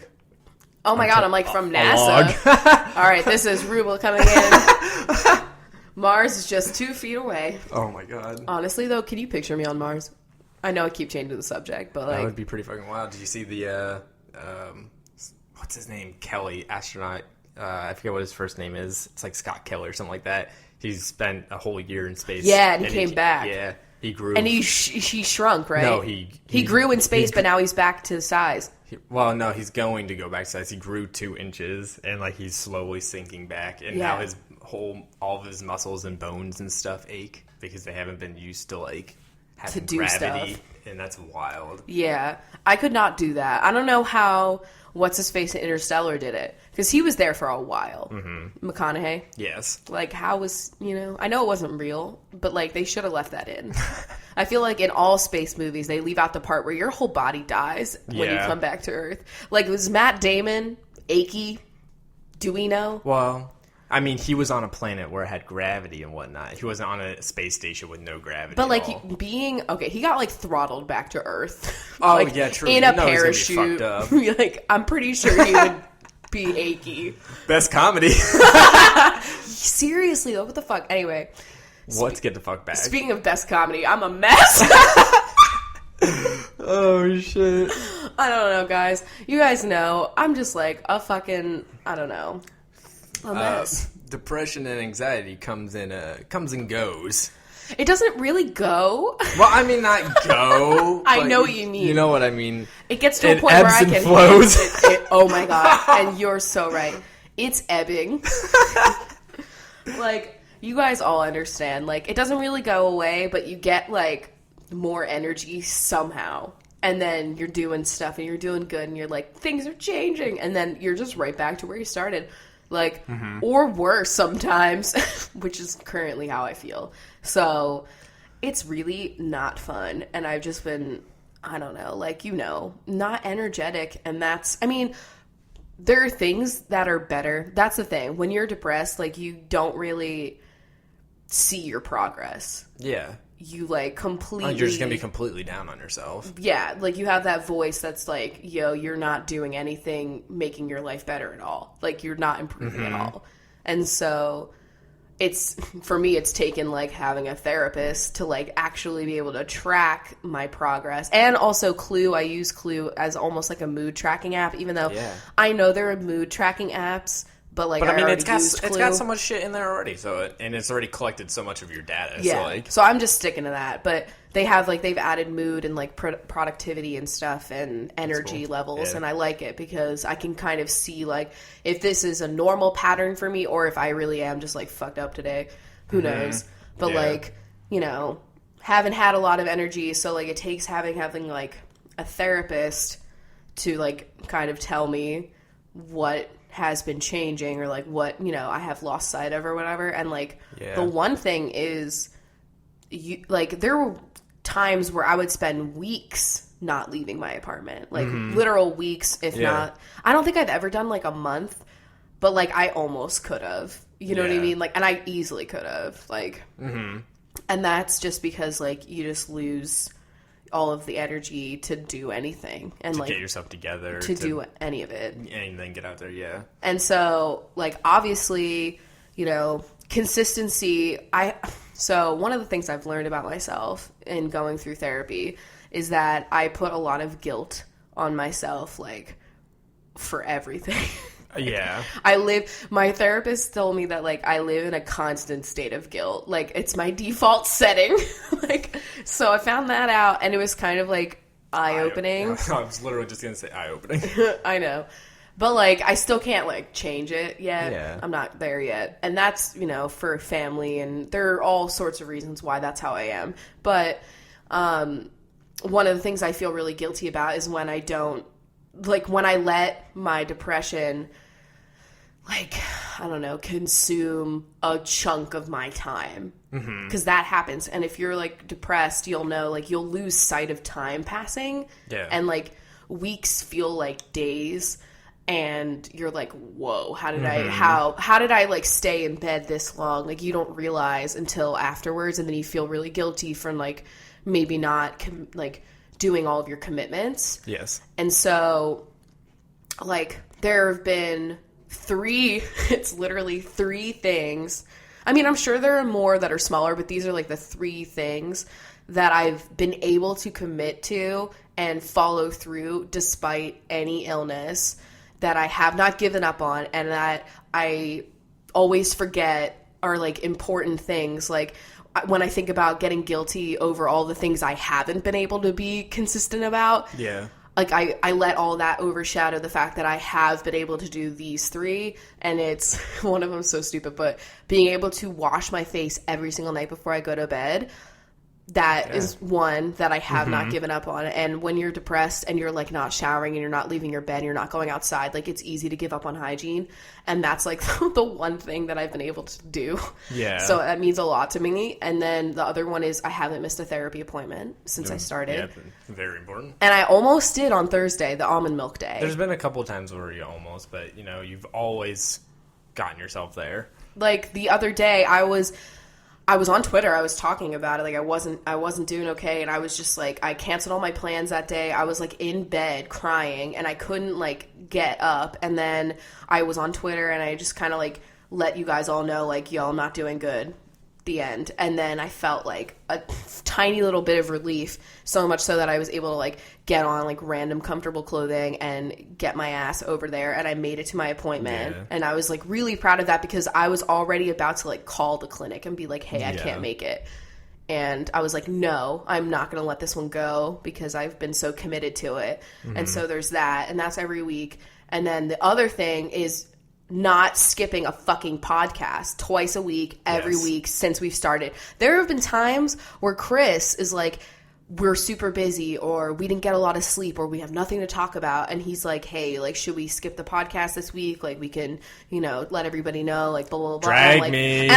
C: Oh my god, I'm like from NASA. All right, this is Rubel coming in. Mars is just 2 feet away.
B: Oh my god.
C: Honestly, though, can you picture me on Mars? I know I keep changing the subject, but like
B: that would be pretty fucking wild. Did you see the what's his name? Kelly, astronaut. I forget what his first name is. It's like Scott Kelly or something like that. He's spent a whole year in space.
C: Yeah, and he came back.
B: Yeah, he grew.
C: And he shrunk, right?
B: No,
C: he grew in space, but now he's back to size.
B: Well, no, he's going to go back to size. He grew 2 inches, and like he's slowly sinking back. And now all of his muscles and bones and stuff ache because they haven't been used to like having
C: to do
B: gravity,
C: stuff.
B: And that's wild.
C: Yeah, I could not do that. I don't know how what's his face in Interstellar did it because he was there for a while. Mm-hmm. McConaughey.
B: Yes.
C: Like how was I know it wasn't real, but like they should have left that in. I feel like in all space movies they leave out the part where your whole body dies when you come back to Earth. Like was Matt Damon achy? Do we know?
B: Well, I mean, he was on a planet where it had gravity and whatnot. He wasn't on a space station with no gravity.
C: But like he got like throttled back to Earth.
B: Oh
C: like,
B: yeah, true.
C: In a parachute. Like I'm pretty sure he would be achy.
B: Best comedy.
C: Seriously though, what the fuck? Anyway,
B: let's get the fuck back.
C: Speaking of best comedy, I'm a mess.
B: Oh shit.
C: I don't know, guys. You guys know I'm just like a fucking a mess.
B: Depression and anxiety comes and goes.
C: It doesn't really go.
B: Well, I mean, not go.
C: I know what you mean.
B: You know what I mean.
C: It gets to a point where I can
B: flows.
C: Oh my god! And you're so right. It's ebbing. Like you guys all understand. Like it doesn't really go away, but you get like more energy somehow. And then you're doing stuff and you're doing good and you're like things are changing, and then you're just right back to where you started. Like, or worse sometimes, which is currently how I feel. So, it's really not fun. And I've just been, I don't know, like, not energetic. And there are things that are better. That's the thing. When you're depressed, like, you don't really see your progress.
B: Yeah.
C: You, like, completely...
B: You're just going to be completely down on yourself.
C: Yeah, like, you have that voice that's like, you're not doing anything making your life better at all. Like, you're not improving at all. And so, for me, it's taken, like, having a therapist to, like, actually be able to track my progress. And also Clue. I use Clue as almost like a mood tracking app, even though I know there are mood tracking apps. But I mean,
B: it's got so much shit in there already, and it's already collected so much of your data.
C: Yeah, so I'm just sticking to that. But they have they've added mood and like productivity and stuff and energy levels, and I like it because I can kind of see like if this is a normal pattern for me or if I really am just like fucked up today. Who knows? But haven't had a lot of energy, so like it takes having like a therapist to like kind of tell me what has been changing or like what I have lost sight of or whatever. And like the one thing is there were times where I would spend weeks not leaving my apartment, like literal weeks, if not. I don't think I've ever done like a month, but like I almost could have, you know what I mean? Like, and I easily could have, like, and that's just because like you just lose all of the energy to do anything and
B: to
C: like
B: get yourself together
C: to do any of it.
B: And then get out there, yeah.
C: And so, like, obviously, you know, consistency. So one of the things I've learned about myself in going through therapy is that I put a lot of guilt on myself, like, for everything.
B: Yeah.
C: My therapist told me that, like, I live in a constant state of guilt. Like, it's my default setting. Like, so I found that out, and it was kind of, like, eye-opening.
B: I was literally just going to say eye-opening.
C: I know. But, like, I still can't, like, change it yet.
B: Yeah.
C: I'm not there yet. And that's, you know, for family, and there are all sorts of reasons why that's how I am. But one of the things I feel really guilty about is when I don't, like, when I let my depression, like, I don't know, consume a chunk of my time. Because that happens. And if you're, like, depressed, you'll know, like, you'll lose sight of time passing.
B: Yeah.
C: And, like, weeks feel like days. And you're like, whoa, how did I like stay in bed this long? Like, you don't realize until afterwards. And then you feel really guilty for, like, maybe not, like, doing all of your commitments.
B: Yes.
C: And so, like, there have been it's literally 3 things. I mean, I'm sure there are more that are smaller, but these are, like, the 3 things that I've been able to commit to and follow through despite any illness that I have not given up on and that I always forget are, like, important things. Like, when I think about getting guilty over all the things I haven't been able to be consistent about.
B: Yeah.
C: Like, I let all that overshadow the fact that I have been able to do these 3, and it's, one of them so stupid, but being able to wash my face every single night before I go to bed, that is one that I have not given up on. And when you're depressed and you're, like, not showering and you're not leaving your bed and you're not going outside, like, it's easy to give up on hygiene. And that's, like, the one thing that I've been able to do.
B: Yeah.
C: So that means a lot to me. And then the other one is I haven't missed a therapy appointment since I started.
B: Yeah, very important.
C: And I almost did on Thursday, the almond milk day.
B: There's been a couple of times where you almost, but, you know, you've always gotten yourself there.
C: Like, the other day, I was on Twitter. I was talking about it. Like, I wasn't doing okay. And I was just like, I canceled all my plans that day. I was, like, in bed crying and I couldn't, like, get up. And then I was on Twitter and I just kind of, like, let you guys all know, like, yo, I'm not doing good. The end. And then I felt, like, a tiny little bit of relief, so much so that I was able to, like, get on, like, random comfortable clothing and get my ass over there, and I made it to my appointment.
B: Yeah.
C: And I was, like, really proud of that because I was already about to, like, call the clinic and be like, hey, I can't make it. And I was like, no, I'm not going to let this one go because I've been so committed to it. And so there's that, and that's every week. And then the other thing is not skipping a fucking podcast twice a week, every week since we've started. There have been times where Chris is like, we're super busy, or we didn't get a lot of sleep, or we have nothing to talk about. And he's like, hey, like, should we skip the podcast this week? Like, we can, you know, let everybody know, like, blah, blah, blah.
B: Drag
C: like,
B: me.
C: And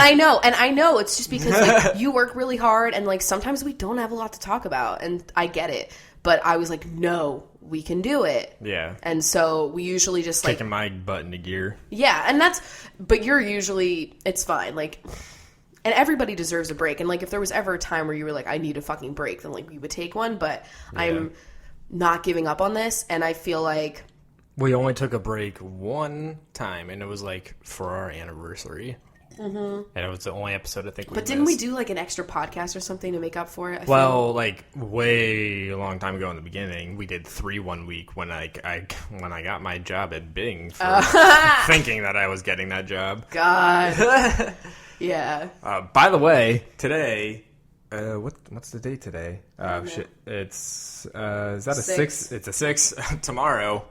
C: I know it's just because, like, you work really hard and, like, sometimes we don't have a lot to talk about, and I get it. But I was like, no, we can do it.
B: Yeah.
C: And so we usually just, like,
B: Kicking my butt into gear.
C: yeah, and but you're usually, it's fine, like, and everybody deserves a break, and, like, if there was ever a time where you were like, I need a fucking break, then, like, we would take one, but I'm not giving up on this, and I feel like
B: we only took a break one time, and it was, like, for our anniversary. And it was the only episode I think we
C: But didn't we
B: missed.
C: do, like, an extra podcast or something to make up for it?
B: Well, like, way a long time ago in the beginning, we did 3 one week when I got my job at Bing for thinking that I was getting that job.
C: God. Yeah.
B: By the way, today, what's the date today? Shit, it's is that a 6? It's a 6. Tomorrow,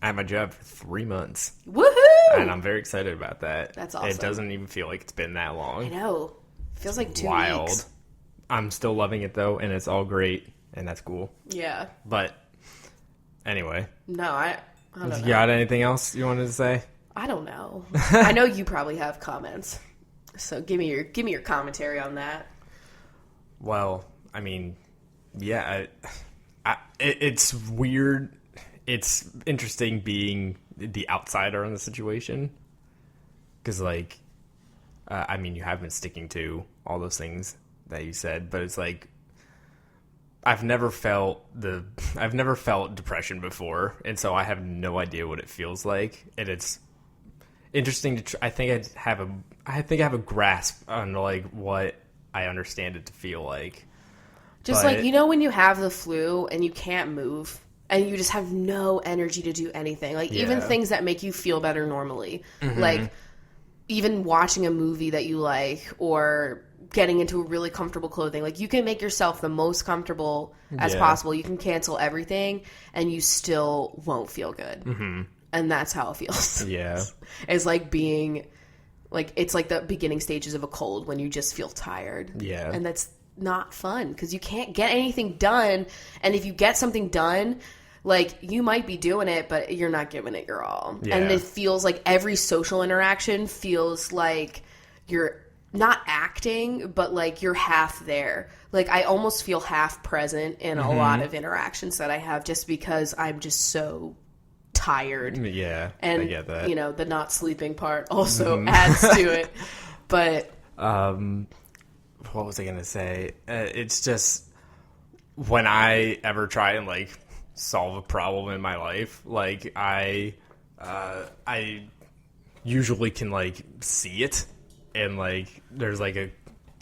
B: I have my job for 3 months.
C: Woohoo!
B: And I'm very excited about that.
C: That's awesome.
B: It doesn't even feel like it's been that long.
C: I know. Feels like 2
B: Wild.
C: weeks.
B: I'm still loving it, though, and it's all great, and that's cool.
C: Yeah.
B: But, anyway.
C: No, I don't know.
B: You got anything else you wanted to say?
C: I don't know. I know you probably have comments. So give me your commentary on that.
B: Well, I mean, yeah, it's weird. It's interesting being the outsider in the situation. Because, like, I mean, you have been sticking to all those things that you said, but it's like, I've never felt depression before, and so I have no idea what it feels like, and it's interesting to I think I have a grasp on like what I understand it to feel like.
C: Just like, you know, when you have the flu and you can't move and you just have no energy to do anything, like even things that make you feel better normally, like even watching a movie that you like or getting into really comfortable clothing, like you can make yourself the most comfortable as possible. You can cancel everything and you still won't feel good. And that's how it feels. Yeah. It's like being like, it's like the beginning stages of a cold when you just feel tired. Yeah. And that's not fun because you can't get anything done. And if you get something done, like you might be doing it, but you're not giving it your all. Yeah. And it feels like every social interaction feels like you're not acting, but like you're half there. Like I almost feel half present in a lot of interactions that I have just because I'm just so tired. Yeah, and I get that. You know, the not sleeping part also adds to it. But
B: what was I gonna say? It's just when I ever try and like solve a problem in my life, like I usually can like see it, and like there's like a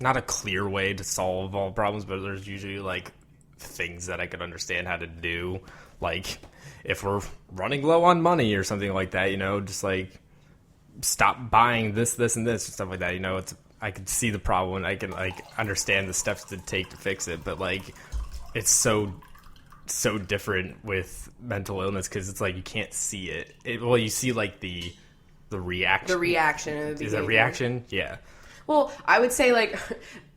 B: not a clear way to solve all problems, but there's usually like things that I could understand how to do, like if we're running low on money or something like that, you know, just like stop buying this, and this, and stuff like that. You know, I can see the problem and I can like understand the steps to take to fix it. But like, it's so different with mental illness because it's like you can't see it. Well, you see like the reaction. The reaction. Is it reaction? Yeah.
C: Well, I would say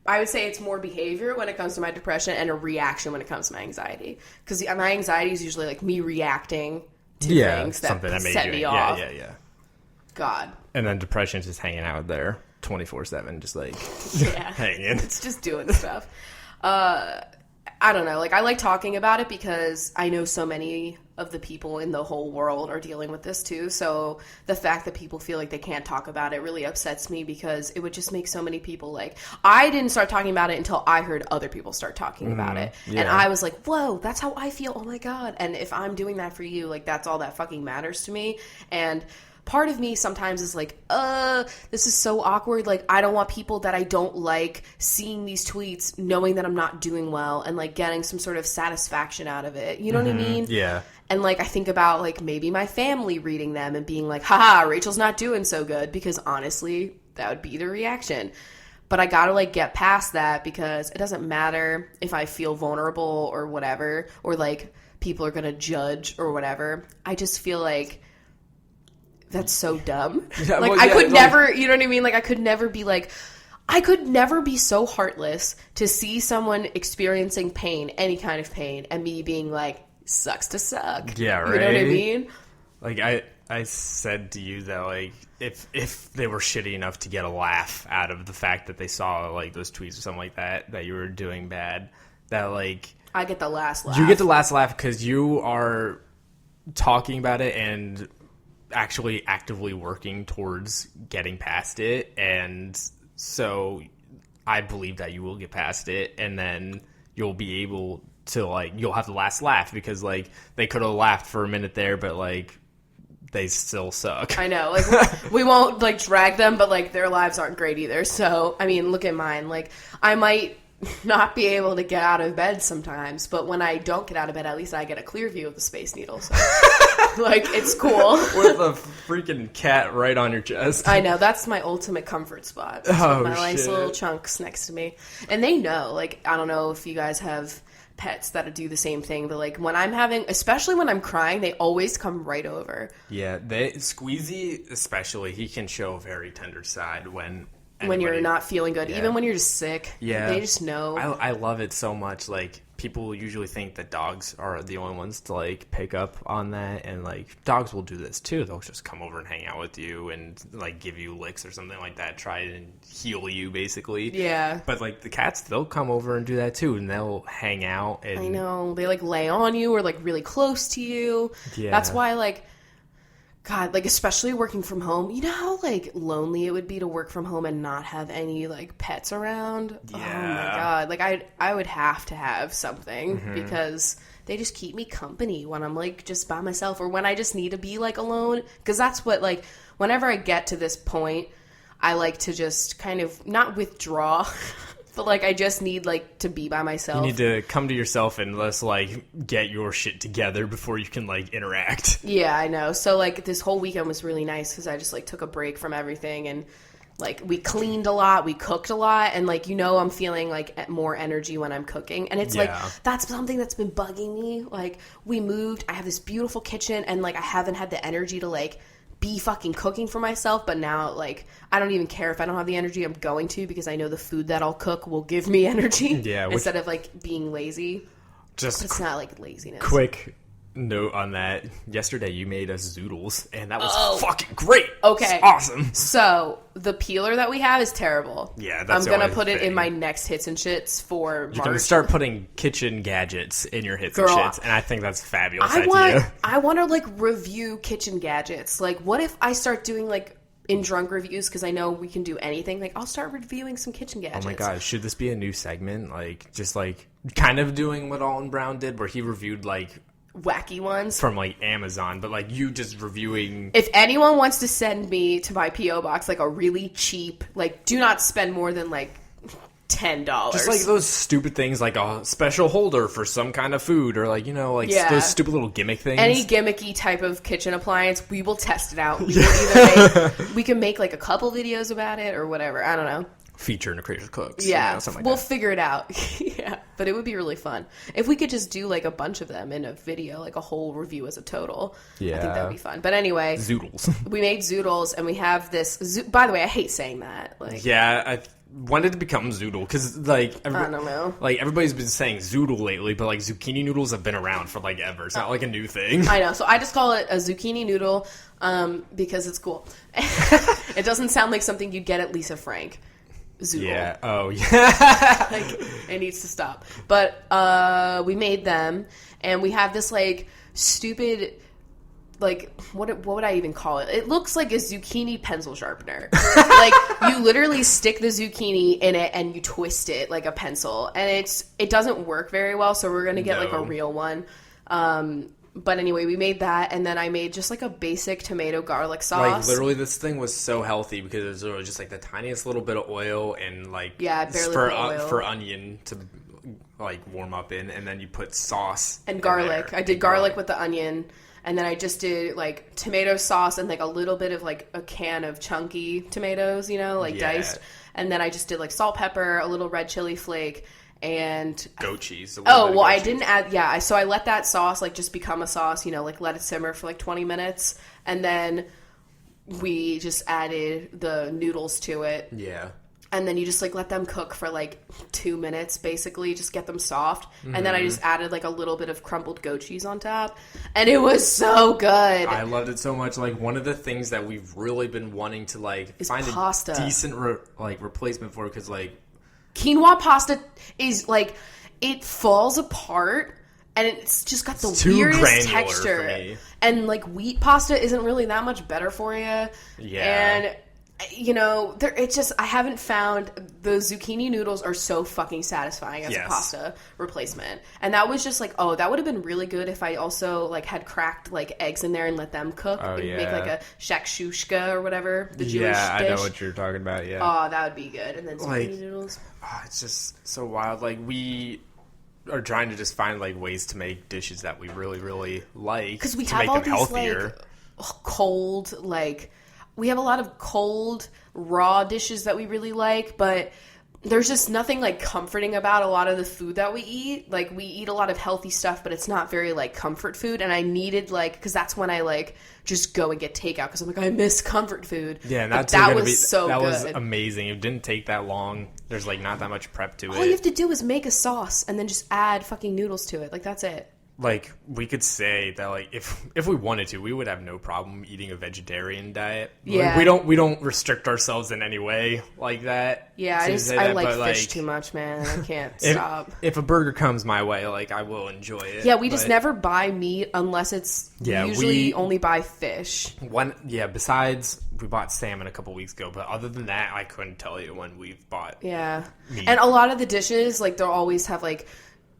C: it's more behavior when it comes to my depression and a reaction when it comes to my anxiety. Because my anxiety is usually like me reacting to things that set me off. Yeah. God.
B: And then depression is just hanging out there 24/7, just like hanging.
C: It's just doing stuff. I don't know. Like, I like talking about it because I know so many of the people in the whole world are dealing with this too. So the fact that people feel like they can't talk about it really upsets me because it would just make so many people like, I didn't start talking about it until I heard other people start talking about it. Yeah. And I was like, whoa, that's how I feel. Oh my God. And if I'm doing that for you, like that's all that fucking matters to me. And part of me sometimes is like, this is so awkward. Like, I don't want people that I don't like seeing these tweets, knowing that I'm not doing well and like getting some sort of satisfaction out of it. You know what I mean? Yeah. And like, I think about like maybe my family reading them and being like, haha, Rachel's not doing so good, because honestly, that would be the reaction. But I gotta like get past that because it doesn't matter if I feel vulnerable or whatever, or like people are gonna judge or whatever. I just feel like that's so dumb. Yeah, like, I could never, you know what I mean? Like, I could never be so heartless to see someone experiencing pain, any kind of pain, and me being like, sucks to suck. Yeah, right. You know what I mean?
B: Like, I said to you that, like, if they were shitty enough to get a laugh out of the fact that they saw, like, those tweets or something like that you were doing bad, that, like...
C: I get the last laugh.
B: You get the last laugh because you are talking about it and actually actively working towards getting past it, and so I believe that you will get past it, and then you'll be able to, like, you'll have the last laugh because, like, they could have laughed for a minute there, but, like, they still suck.
C: I know, like, we won't, like, drag them, but, like, their lives aren't great either. So, I mean, look at mine. Like, I might not be able to get out of bed sometimes, but when I don't get out of bed, at least I get a clear view of the Space Needle. So, like, it's cool.
B: With a freaking cat right on your chest.
C: I know, that's my ultimate comfort spot. My nice little chunks next to me. And they know, like, I don't know if you guys have pets that do the same thing, but like when I'm having, especially when I'm crying, they always come right over.
B: Yeah, Squeezy especially, he can show a very tender side when
C: you're not feeling good, even when you're just sick. Yeah, they just know.
B: I love it so much. Like, people usually think that dogs are the only ones to like pick up on that, and like dogs will do this too. They'll just come over and hang out with you and like give you licks or something like that, try and heal you basically. Yeah. But like the cats, they'll come over and do that too, and they'll hang out. And
C: I know, they like lay on you or like really close to you. Yeah. That's why, like, God, like, especially working from home. You know how, like, lonely it would be to work from home and not have any, like, pets around?
B: Yeah.
C: Oh, my God. Like, I would have to have something because they just keep me company when I'm, like, just by myself or when I just need to be, like, alone. Because that's what, like, whenever I get to this point, I like to just kind of not withdraw, but, like, I just need, like, to be by myself.
B: You need to come to yourself and let's, like, get your shit together before you can, like, interact.
C: Yeah, I know. So, like, this whole weekend was really nice because I just, like, took a break from everything and, like, we cleaned a lot, we cooked a lot, and, like, you know, I'm feeling, like, more energy when I'm cooking. And it's, like, that's something that's been bugging me. Like, we moved, I have this beautiful kitchen, and, like, I haven't had the energy to, like, be fucking cooking for myself, but now, like, I don't even care if I don't have the energy. I'm going to because I know the food that I'll cook will give me energy instead of, like, being lazy.
B: Just
C: it's not, like, laziness.
B: Quick note on that. Yesterday you made us zoodles, and that was fucking great.
C: Okay.
B: It's awesome.
C: So, the peeler that we have is terrible.
B: Yeah, that's
C: I'm going to put it in my next hits and shits for March.
B: You're going to start putting kitchen gadgets in your hits and shits, and I think that's a fabulous idea.
C: I want to, like, review kitchen gadgets. Like, what if I start doing, like, in drunk reviews, because I know we can do anything. Like, I'll start reviewing some kitchen gadgets.
B: Oh my god, should this be a new segment? Like, just, like, kind of doing what Alton Brown did, where he reviewed, like,
C: wacky ones
B: from, like, Amazon, but, like, you just reviewing.
C: If anyone wants to send me to my P.O. box, like, a really cheap, like, do not spend more than, like, $10.
B: Just, like, those stupid things, like a special holder for some kind of food, or, like, you know, like, those stupid little gimmick things.
C: Any gimmicky type of kitchen appliance, we will test it out. We can we can make, like, a couple videos about it, or whatever. I don't know.
B: Feature in a Creature Cooks.
C: Yeah,
B: you know, something like
C: we'll
B: that.
C: figure it out. Yeah, but it would be really fun. If we could just do, like, a bunch of them in a video, like a whole review as a total. Yeah. I think that would be fun. But anyway.
B: Zoodles.
C: We made zoodles, and we have this... By the way, I hate saying that. Like,
B: yeah, when did it become zoodle? Because, like...
C: I don't know.
B: Like, everybody's been saying zoodle lately, but, like, zucchini noodles have been around for, like, ever. It's not, like, a new thing.
C: I know. So I just call it a zucchini noodle because it's cool. It doesn't sound like something you'd get at Lisa Frank. Zoodle.
B: Yeah. Oh, yeah.
C: Like, it needs to stop. But we made them, and we have this, like, stupid, like, what would I even call it? It looks like a zucchini pencil sharpener. Like, you literally stick the zucchini in it, and you twist it like a pencil. And it doesn't work very well, so we're going to get, like, a real one. But anyway, we made that, and then I made just, like, a basic tomato garlic sauce.
B: Like, literally, this thing was so healthy because it was literally just, like, the tiniest little bit of oil and, like...
C: Yeah, barely put oil.
B: For onion to, like, warm up in, and then you put sauce
C: and garlic. I did garlic with the onion, and then I just did, like, tomato sauce and, like, a little bit of, like, a can of chunky tomatoes, you know, like, diced. And then I just did, like, salt, pepper, a little red chili flake, and
B: goat cheese.
C: I didn't add. So I let that sauce, like, just become a sauce, you know, like, let it simmer for, like, 20 minutes, and then we just added the noodles to it.
B: Yeah.
C: And then you just, like, let them cook for, like, 2 minutes, basically, just get them soft. Mm-hmm. And then I just added, like, a little bit of crumbled goat cheese on top. And it was so good.
B: I loved it so much. Like, one of the things that we've really been wanting to, like, find
C: pasta.
B: A decent, replacement for, because, like,
C: quinoa pasta is, like, it falls apart, and it's just got the weirdest texture. For me. And, like, wheat pasta isn't really that much better for you. Yeah. And, you know, I haven't found... The zucchini noodles are so fucking satisfying as a pasta replacement. And that was just, like, that would have been really good if I also, like, had cracked, like, eggs in there and let them cook.
B: Oh, yeah.
C: Make, like, a shakshuka or whatever, the Jewish dish.
B: Yeah, I know what you're talking about, yeah.
C: Oh, that would be good. And then zucchini noodles.
B: It's just so wild. Like, we are trying to just find, like, ways to make dishes that we really, really like.
C: Because we have all these, like, cold, like... We have a lot of cold, raw dishes that we really like, but there's just nothing, like, comforting about a lot of the food that we eat. Like, we eat a lot of healthy stuff, but it's not very, like, comfort food, and I needed, like, because that's when I, like, just go and get takeout, because I'm like, I miss comfort food.
B: Yeah, and
C: that was so good.
B: That was amazing. It didn't take that long. There's, like, not that much prep to it.
C: All you have to do is make a sauce, and then just add fucking noodles to it. Like, that's it.
B: like, we could say that, like, if we wanted to, we would have no problem eating a vegetarian diet.
C: Yeah.
B: Like, we don't restrict ourselves in any way like that.
C: Yeah, I like fish too much, man. I can't stop.
B: If a burger comes my way, like, I will enjoy it.
C: Yeah, we just never buy meat unless it's usually only buy fish.
B: Besides, we bought salmon a couple weeks ago, but other than that, I couldn't tell you when we've bought meat.
C: And a lot of the dishes, like, they'll always have, like,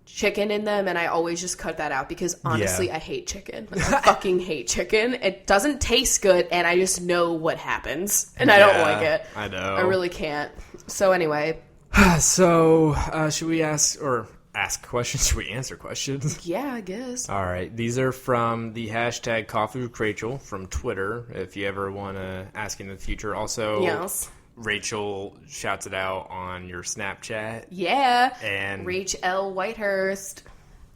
C: chicken in them, and I always just cut that out because honestly I hate chicken. Like, I fucking hate chicken. It doesn't taste good, and I just know what happens, and I don't like it.
B: I know.
C: I really can't. So anyway.
B: So, should we ask questions? Should we answer questions?
C: Yeah, I guess.
B: All right. These are from the hashtag CoffeeWithChrachel from Twitter, if you ever want to ask in the future. Also,
C: yes.
B: Rachel shouts it out on your Snapchat.
C: Yeah.
B: And
C: Rachel Whitehurst.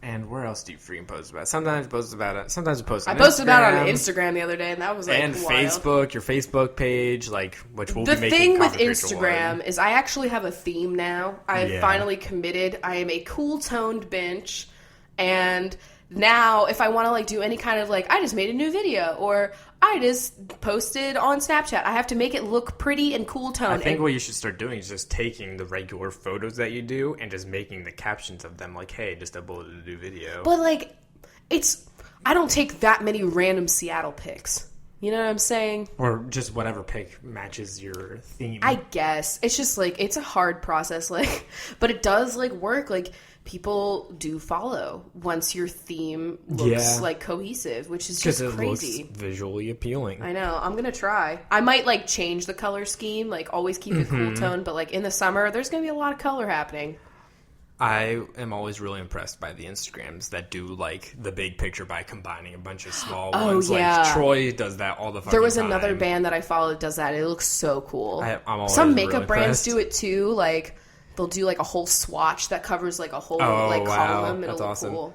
B: And where else do you freaking post about it? Sometimes you post about it. Sometimes you post on
C: I posted
B: Instagram,
C: about it on Instagram the other day, and that was like
B: and
C: wild.
B: Facebook, your Facebook page, like which will
C: the
B: be making.
C: The thing with
B: Coffee
C: Instagram is I actually have a theme now. I have finally committed. I am a cool toned bench, and now if I want to like do any kind of like I just made a new video or I just posted on Snapchat, I have to make it look pretty and cool toned.
B: I think what you should start doing is just taking the regular photos that you do and just making the captions of them like, hey, just uploaded a new video.
C: But like, I don't take that many random Seattle pics. You know what I'm saying?
B: Or just whatever pic matches your theme.
C: I guess. It's just like, it's a hard process, like, but it does like work. Like, people do follow once your theme looks like cohesive, which is just crazy.
B: Looks visually appealing.
C: I know. I'm gonna try. I might like change the color scheme, like always keep it cool tone, but like in the summer, there's gonna be a lot of color happening.
B: I am always really impressed by the Instagrams that do like the big picture by combining a bunch of small ones.
C: Yeah.
B: Like Troy does that all the fucking time.
C: There was another band that I followed that does that. It looks so cool.
B: I'm always
C: Some makeup
B: really
C: brands
B: impressed.
C: do it too. Like they'll do like a whole swatch that covers like a whole column. It'll
B: That's
C: look
B: awesome.
C: cool.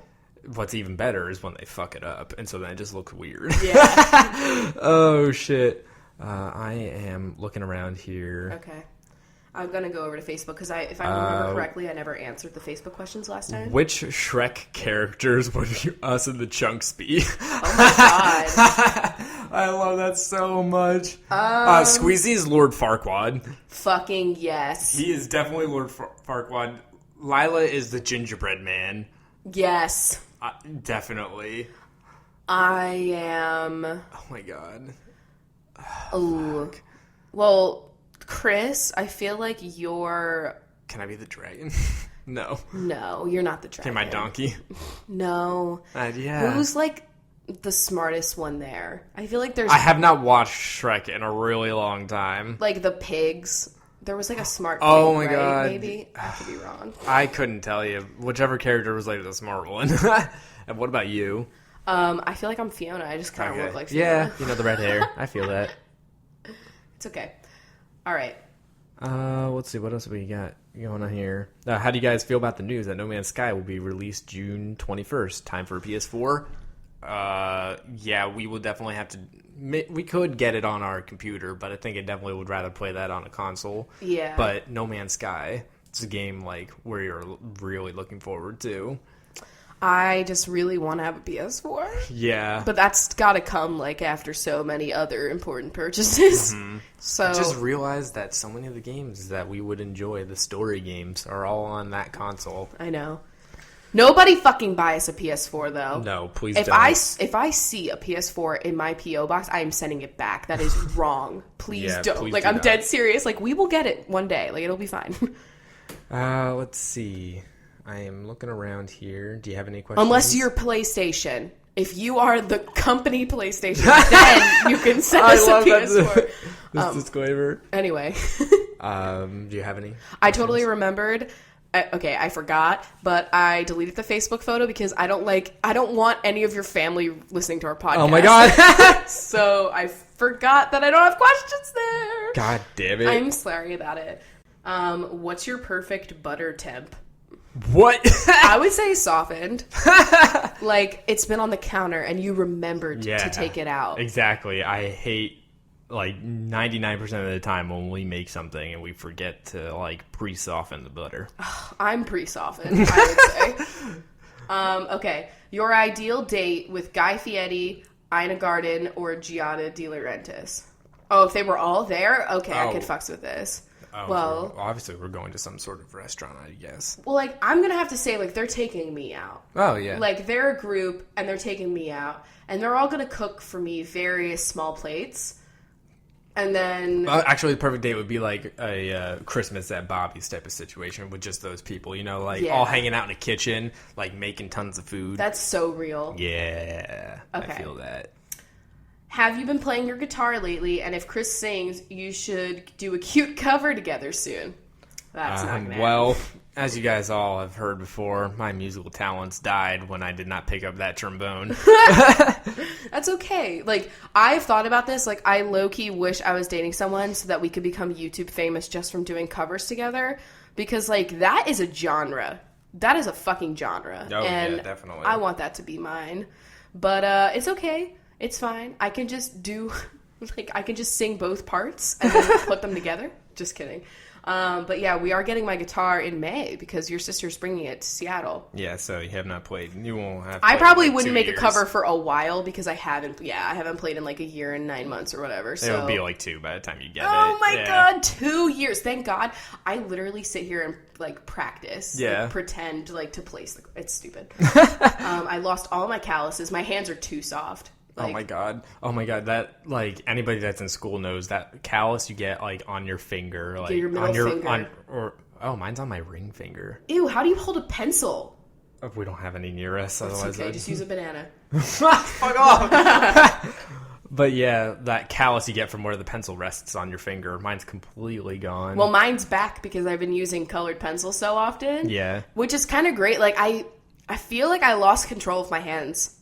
B: What's even better is when they fuck it up, and so then it just looks weird.
C: Yeah.
B: Oh shit! I am looking around here.
C: Okay. I'm going to go over to Facebook because if I remember correctly, I never answered the Facebook questions last time.
B: Which Shrek characters would us and the Chunks be?
C: Oh my god.
B: I love that so much. Squeezy is Lord Farquaad.
C: Fucking yes.
B: He is definitely Lord Farquaad. Lila is the gingerbread man.
C: Yes.
B: Definitely.
C: I am...
B: Oh my god.
C: Oh. Well... Chris, I feel like you're...
B: Can I be the dragon? No.
C: No, you're not the dragon.
B: Can my donkey?
C: No.
B: Yeah.
C: Who's like the smartest one there? I feel like there's...
B: I have not watched Shrek in a really long time.
C: Like the pigs. There was like a smart pig,
B: oh my
C: right?
B: god.
C: Maybe? I could be wrong.
B: I couldn't tell you. Whichever character was like the smart one. And what about you?
C: I feel like I'm Fiona. I just kind of look like Fiona.
B: Yeah, you know, the red hair. I feel that.
C: It's okay. All right.
B: Let's see. What else we got going on here? How do you guys feel about the news that No Man's Sky will be released June 21st? Time for a PS4? Yeah, we will definitely have to... We could get it on our computer, but I think I definitely would rather play that on a console.
C: Yeah.
B: But No Man's Sky, it's a game like where you're really looking forward to.
C: I just really want to have a PS4.
B: Yeah.
C: But that's got to come like after so many other important purchases.
B: Mm-hmm.
C: So
B: I just realized that so many of the games that we would enjoy, the story games, are all on that console.
C: I know. Nobody fucking buy us a PS4 though.
B: No, please
C: if
B: don't.
C: If I see a PS4 in my PO box, I am sending it back. That is wrong. Please don't.
B: Please
C: like
B: do
C: I'm
B: not.
C: dead serious. Like we will get it one day. Like it'll be fine.
B: Let's see. I am looking around here. Do you have any questions?
C: Unless you're PlayStation. If you are the company PlayStation, then you can send us a PS4.
B: This disclaimer.
C: Anyway.
B: Do you have any?
C: I totally remembered. Okay, I forgot, but I deleted the Facebook photo because I don't want any of your family listening to our podcast.
B: Oh my god.
C: So I forgot that I don't have questions there.
B: God damn it.
C: I'm sorry about it. What's your perfect butter temp?
B: What?
C: I would say softened. Like, it's been on the counter and you remembered to take it out.
B: Exactly. I hate, like, 99% of the time when we make something and we forget to, like, pre-soften the butter.
C: I'm pre-softened, I would say. Okay. Your ideal date with Guy Fieri, Ina Garten, or Gianna De Laurentiis? Oh, if they were all there? Okay, I could fucks with this.
B: Oh,
C: well,
B: obviously we're going to some sort of restaurant, I guess.
C: Well, like, I'm going to have to say, like, they're taking me out.
B: Oh, yeah.
C: Like, they're a group, and they're taking me out. And they're all going to cook for me various small plates. And then...
B: actually, the perfect date would be, like, a Christmas at Bobby's type of situation with just those people, you know? Like, all hanging out in a kitchen, like, making tons of food.
C: That's so real.
B: Yeah.
C: Okay.
B: I feel that.
C: Have you been playing your guitar lately? And if Chris sings, you should do a cute cover together soon. That's not going to
B: Well, as you guys all have heard before, my musical talents died when I did not pick up that trombone.
C: That's okay. Like, I've thought about this. Like, I low-key wish I was dating someone so that we could become YouTube famous just from doing covers together. Because, like, that is a genre. That is a fucking genre.
B: Oh,
C: and
B: yeah, definitely.
C: I want that to be mine. But it's okay. It's fine. I can just do, like, I can just sing both parts and then put them together. Just kidding. But yeah, we are getting my guitar in May because your sister's bringing it to Seattle.
B: Yeah, so you have not played. You won't have.
C: I probably
B: like
C: wouldn't
B: 2
C: make
B: years.
C: a cover for a while because I haven't played in like a year and 9 months or whatever. So
B: It'll be like 2 by the time you get it.
C: oh my god, 2 years! Thank God. I literally sit here and like practice,
B: Yeah.
C: like, pretend like to place. It's stupid. I lost all my calluses. My hands are too soft. Like,
B: Oh my god! That, like, anybody that's in school knows that callus you get like on your finger, like
C: your middle
B: on your
C: finger.
B: mine's on my ring finger.
C: Ew! How do you hold a pencil?
B: Oh, we don't have any near us,
C: It's
B: otherwise.
C: okay. Just use a banana.
B: Fuck off. But yeah, that callus you get from where the pencil rests on your finger, mine's completely gone.
C: Well, mine's back because I've been using colored pencils so often.
B: Yeah.
C: Which is kind of great. Like, I feel like I lost control of my hands.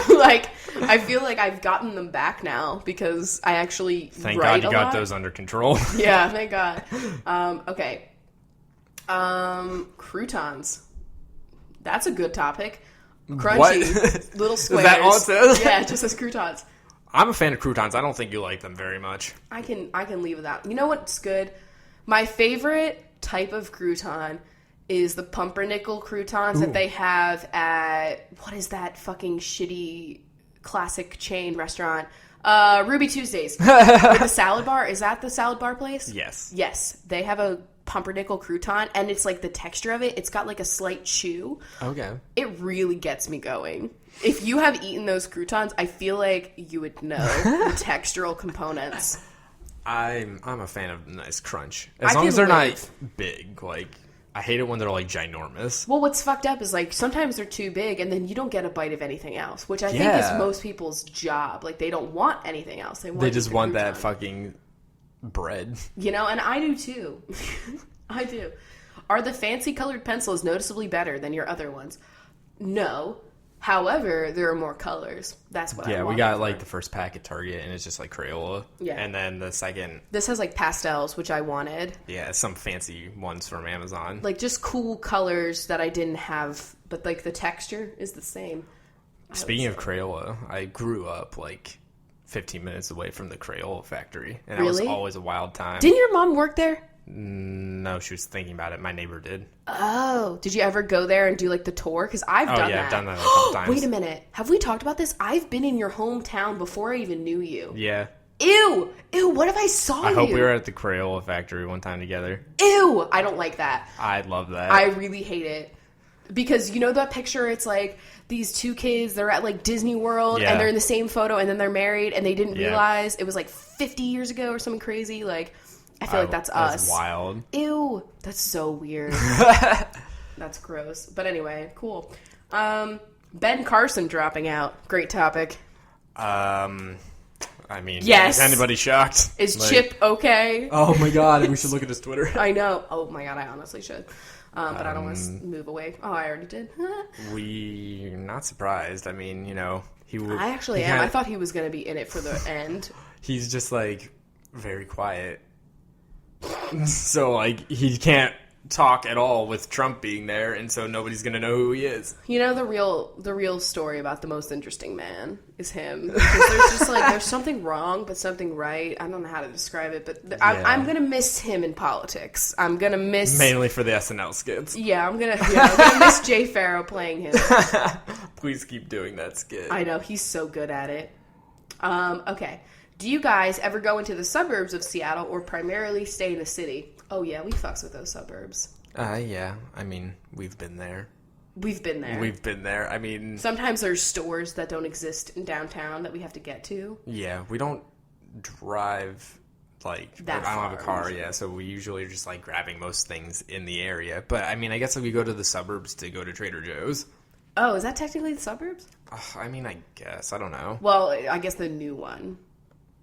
C: Like, I feel like I've gotten them back now because I actually
B: Thank
C: write
B: God you
C: a
B: got
C: lot.
B: those under control.
C: Yeah, thank God. Okay. Croutons. That's a good topic. Crunchy.
B: What?
C: Little squares.
B: Is that all it says?
C: Yeah, it just says croutons.
B: I'm a fan of croutons. I don't think you like them very much.
C: I can leave without. You know what's good? My favorite type of crouton is the pumpernickel croutons that they have at, what is that fucking shitty classic chain restaurant? Ruby Tuesdays. With the salad bar. Is that the salad bar place?
B: Yes.
C: Yes. They have a pumpernickel crouton, and it's like the texture of it. It's got like a slight chew.
B: Okay.
C: It really gets me going. If you have eaten those croutons, I feel like you would know the textural components.
B: I'm a fan of nice crunch.
C: I
B: As long
C: can
B: as they're
C: live.
B: not big. Like, I hate it when they're like ginormous.
C: Well, what's fucked up is like sometimes they're too big and then you don't get a bite of anything else, which I think is
B: Yeah.
C: most people's job. Like, they don't want anything else. They
B: Just
C: the
B: want that
C: crouton.
B: fucking bread.
C: You know, and I do too. I do. Are the fancy colored pencils noticeably better than your other ones? No. However, there are more colors. That's what I
B: Yeah,
C: want
B: we got
C: them
B: like
C: for.
B: the first pack at Target, and it's just like Crayola.
C: Yeah.
B: And then the second,
C: This has like pastels, which I wanted.
B: yeah, some fancy ones from Amazon.
C: Like just cool colors that I didn't have, but like the texture is the same.
B: Speaking of Crayola, I grew up like 15 minutes away from the Crayola factory, and that
C: Really?
B: was always a wild time.
C: Didn't your mom work there?
B: No, she was thinking about it. My neighbor did.
C: Oh, did you ever go there and do like the tour? Because I've done that.
B: I've done that a couple times.
C: Wait a minute. Have we talked about this? I've been in your hometown before I even knew you.
B: Yeah.
C: Ew! Ew, what if I saw you?
B: I hope we were at the Crayola factory one time together.
C: Ew! I don't like that.
B: I love that.
C: I really hate it. Because you know that picture, it's like these two kids, they're at like Disney World
B: Yeah.
C: and they're in the same photo and then they're married and they didn't
B: Yeah.
C: realize it was like 50 years ago or something crazy. Like, I feel like that's us.
B: That's wild.
C: Ew, that's so weird. That's gross. But anyway, cool. Ben Carson dropping out. Great topic.
B: I mean,
C: Yes.
B: is anybody shocked?
C: Is
B: Like,
C: Chip okay?
B: Oh my god, we should look at his Twitter.
C: I know. Oh my god, I honestly should. But I don't want to move away. Oh, I already did.
B: We're not surprised. I mean, you know, he would.
C: I actually am. I thought he was going to be in it for the end.
B: He's just like very quiet. So like he can't talk at all with Trump being there, and so nobody's gonna know who he is.
C: You know, the real story about the most interesting man is him. Because there's just like, there's something wrong, but something right. I don't know how to describe it, but I'm gonna miss him in politics. I'm gonna miss...
B: Mainly for the SNL skits.
C: Yeah, I'm gonna miss Jay Farrow playing him.
B: Please keep doing that skit.
C: I know, he's so good at it. Okay. Do you guys ever go into the suburbs of Seattle or primarily stay in the city? Oh, yeah, we fucks with those suburbs.
B: Yeah. I mean, we've been there.
C: We've been there.
B: I mean...
C: Sometimes there's stores that don't exist in downtown that we have to get to.
B: Yeah, we don't drive, like...
C: That
B: I don't have a car,
C: usually.
B: yeah, so we usually are just, like, grabbing most things in the area. But, I mean, I guess we go to the suburbs to go to Trader Joe's.
C: Oh, is that technically the suburbs?
B: I mean, I guess. I don't know.
C: Well, I guess the new one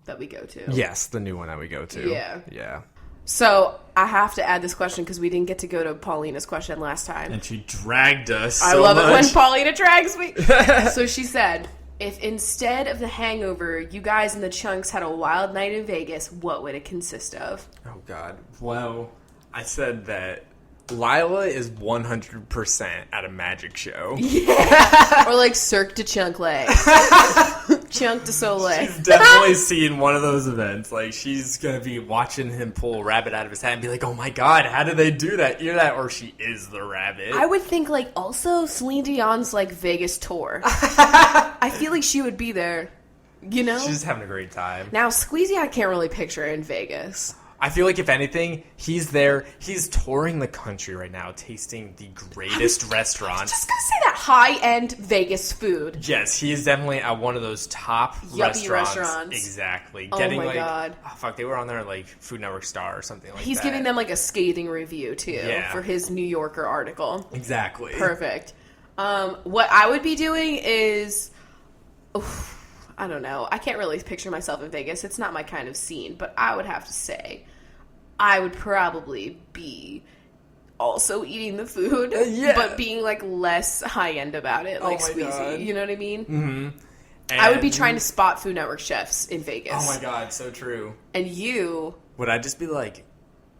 C: that we go to.
B: Yes, the new one that we go to.
C: Yeah.
B: Yeah.
C: So, I have to add this question because we didn't get to go to Paulina's question last time.
B: And she dragged us
C: I love it when Paulina drags me. So she said, if instead of The Hangover, you guys and the Chunks had a wild night in Vegas, what would it consist of?
B: Oh, God. Well, I said that Lila is 100% at a magic show.
C: Yeah. Or like Cirque du Chunk legs. Chunk du Soleil.
B: She's definitely seen one of those events. Like, she's going to be watching him pull a rabbit out of his hat and be like, oh my God, how did they do that? Either that or she is the rabbit.
C: I would think, like, also Celine Dion's, like, Vegas tour. I feel like she would be there, you know?
B: She's having a great time.
C: Now, Squeezy, I can't really picture in Vegas.
B: I feel like, if anything, he's there. He's touring the country right now, tasting the greatest restaurants.
C: I was just going to say that high-end Vegas food.
B: Yes, he is definitely at one of those top
C: yuppie restaurants.
B: Exactly.
C: Oh my God.
B: Oh, fuck, they were on there like Food Network Star or something like that.
C: He's giving them like a scathing review, too, for his New Yorker article.
B: Exactly.
C: Perfect. What I would be doing is... I don't know. I can't really picture myself in Vegas. It's not my kind of scene. But I would have to say, I would probably be also eating the food, but being, like, less high-end about it, like Squeezy. God. You know what I mean?
B: Mm-hmm. And
C: I would be trying to spot Food Network chefs in Vegas.
B: Oh, my God. So true.
C: And you...
B: Would I just be, like,